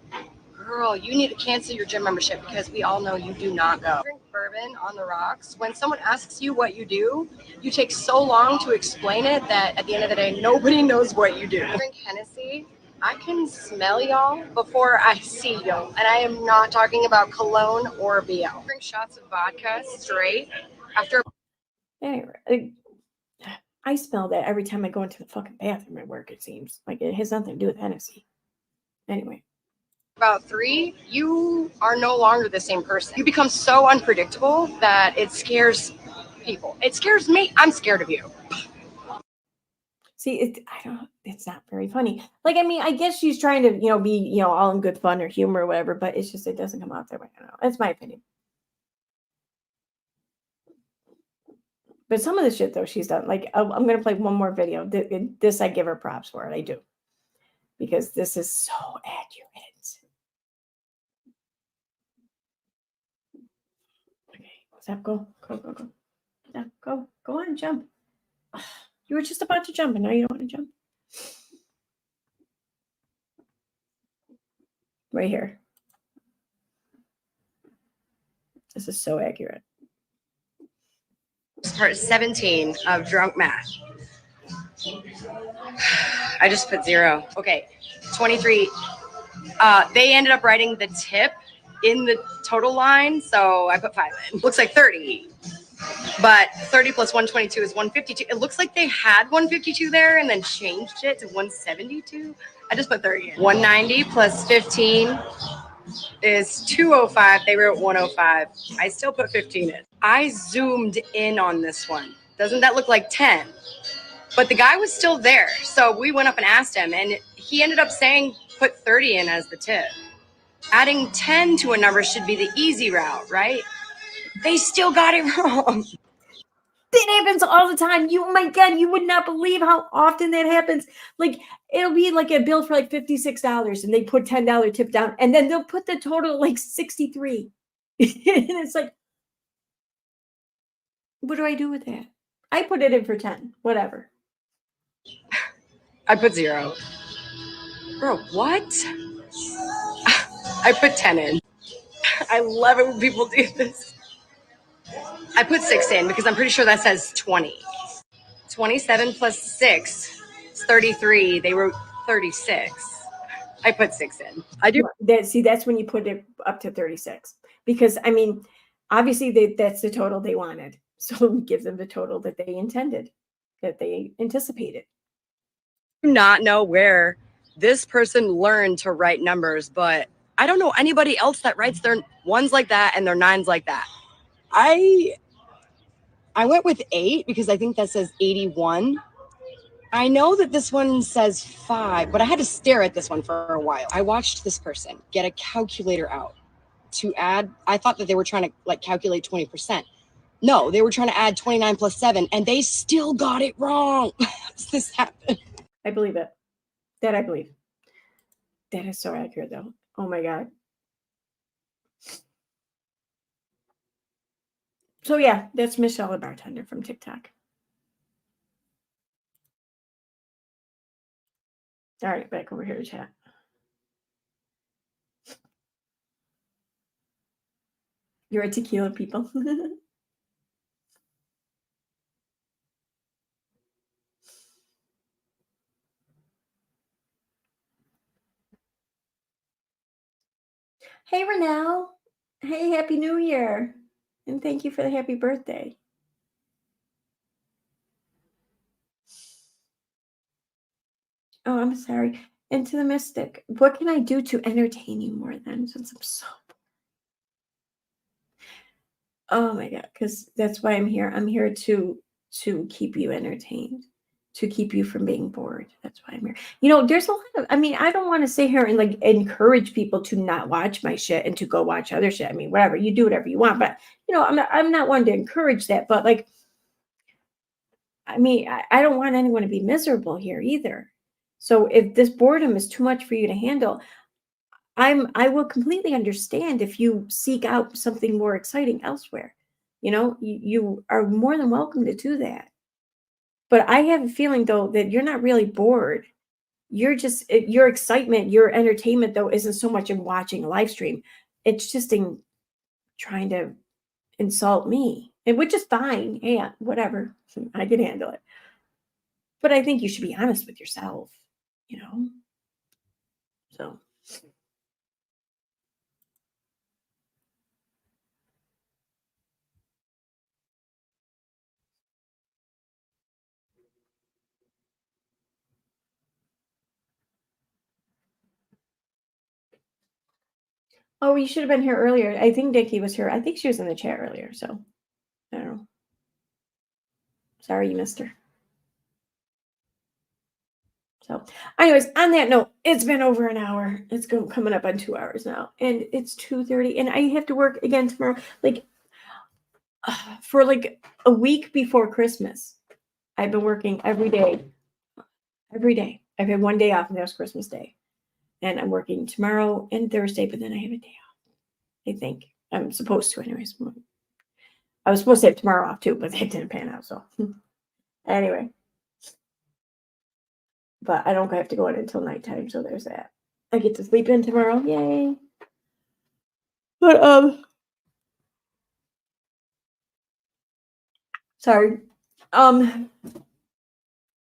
Girl, you need to cancel your gym membership because we all know you do not go. Drink bourbon on the rocks. When someone asks you what you do, you take so long to explain it that at the end of the day, nobody knows what you do. Drink Hennessy. I can smell y'all before I see y'all. And I am not talking about cologne or BL. Drink shots of vodka straight after. Anyway, I smell that every time I go into the fucking bathroom at work, it seems. Like it has nothing to do with Hennessy. Anyway. About 3, you are no longer the same person. You become so unpredictable that it scares people. It scares me. I'm scared of you. See, it's not very funny. Like, I mean, I guess she's trying to, be, all in good fun or humor or whatever, but it's just, it doesn't come out that way. I don't know. That's my opinion. But some of the shit, though, she's done. Like, I'm going to play one more video. This, I give her props for it. I do. Because this is so accurate. Okay, what's up? Go. Yeah, go on and jump. You were just about to jump, and now you don't want to jump. Right here. This is so accurate. Part 17 of drunk math. I just put 0. Okay. 23. They ended up writing the tip in the total line, so I put 5 in. Looks like 30, but 30 plus 122 is 152. It looks like they had 152 there and then changed it to 172. I just put 30 in. 190 plus 15 is 205. They wrote 105. I still put 15 in. I zoomed in on this one. Doesn't that look like 10? But the guy was still there. So we went up and asked him, and he ended up saying put 30 in as the tip. Adding 10 to a number should be the easy route, right? They still got it wrong. That happens all the time. Oh my God, you would not believe how often that happens. Like, it'll be like a bill for like $56 and they put $10 tip down, and then they'll put the total like 63. And it's like, what do I do with that? I put it in for 10, whatever. I put 0. Bro, what? I put 10 in. I love it when people do this. I put 6 in because I'm pretty sure that says 20. 27 plus 6 is 33. They wrote 36. I put 6 in. I do. That's when you put it up to 36. Because, I mean, obviously that's the total they wanted. So give them the total that they intended, that they anticipated. Not know where this person learned to write numbers, but I don't know anybody else that writes their 1s like that and their 9s like that. I went with 8 because I think that says 81. I know that this one says 5, but I had to stare at this one for a while. I watched this person get a calculator out to add. I thought that they were trying to like calculate 20%. No, they were trying to add 29 plus 7, and they still got it wrong. How does this happen? I believe it. That I believe. That is so accurate, though. Oh my God. So yeah, that's Michelle, the bartender from TikTok. All right, back over here to chat. You're a tequila people. Hey, Renelle. Hey, Happy New Year. And thank you for the happy birthday. Oh, I'm sorry. Into the Mystic. What can I do to entertain you more then, since I'm so... Oh my God, because that's why I'm here. I'm here to keep you entertained, to keep you from being bored. That's why I'm here. You know, there's a lot of, I mean, I don't want to sit here and like encourage people to not watch my shit and to go watch other shit. I mean, whatever, you do whatever you want, but you know, I'm not one to encourage that, but like, I mean, I don't want anyone to be miserable here either. So if this boredom is too much for you to handle, I will completely understand if you seek out something more exciting elsewhere. You know, you are more than welcome to do that. But I have a feeling though that you're not really bored. You're just, your excitement, your entertainment though isn't so much in watching a live stream. It's just in trying to insult me, and which is fine. Yeah, whatever. I can handle it. But I think you should be honest with yourself, you know? So. Oh, you should have been here earlier. I think Nikki was here. I think she was in the chat earlier. So, I don't know. Sorry you missed her. So, anyways, on that note, it's been over an hour. It's coming up on 2 hours now. And it's 2:30. And I have to work again tomorrow. Like, for like a week before Christmas, I've been working every day. Every day. I've had one day off, and that was Christmas Day. And I'm working tomorrow and Thursday, but then I have a day off. I think. I'm supposed to, anyways. I was supposed to have tomorrow off too, but that didn't pan out. So, anyway. But I don't have to go in until nighttime, so there's that. I get to sleep in tomorrow. Yay. But, sorry.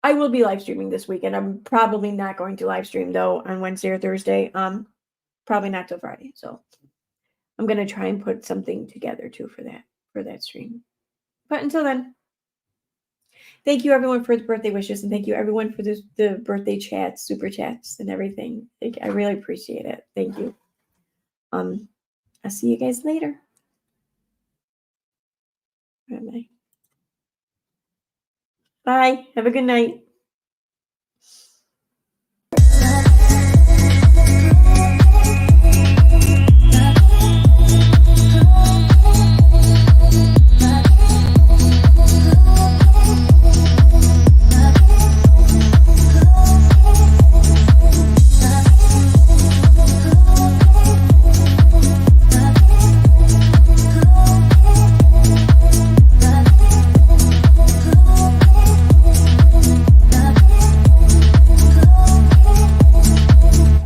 I will be live streaming this weekend. I'm probably not going to live stream though on Wednesday or Thursday. Probably not till Friday. So I'm gonna try and put something together too for that stream. But until then, thank you everyone for the birthday wishes, and thank you everyone for the birthday chats, super chats, and everything. I really appreciate it. Thank you. I'll see you guys later. Bye. Bye. Have a good night.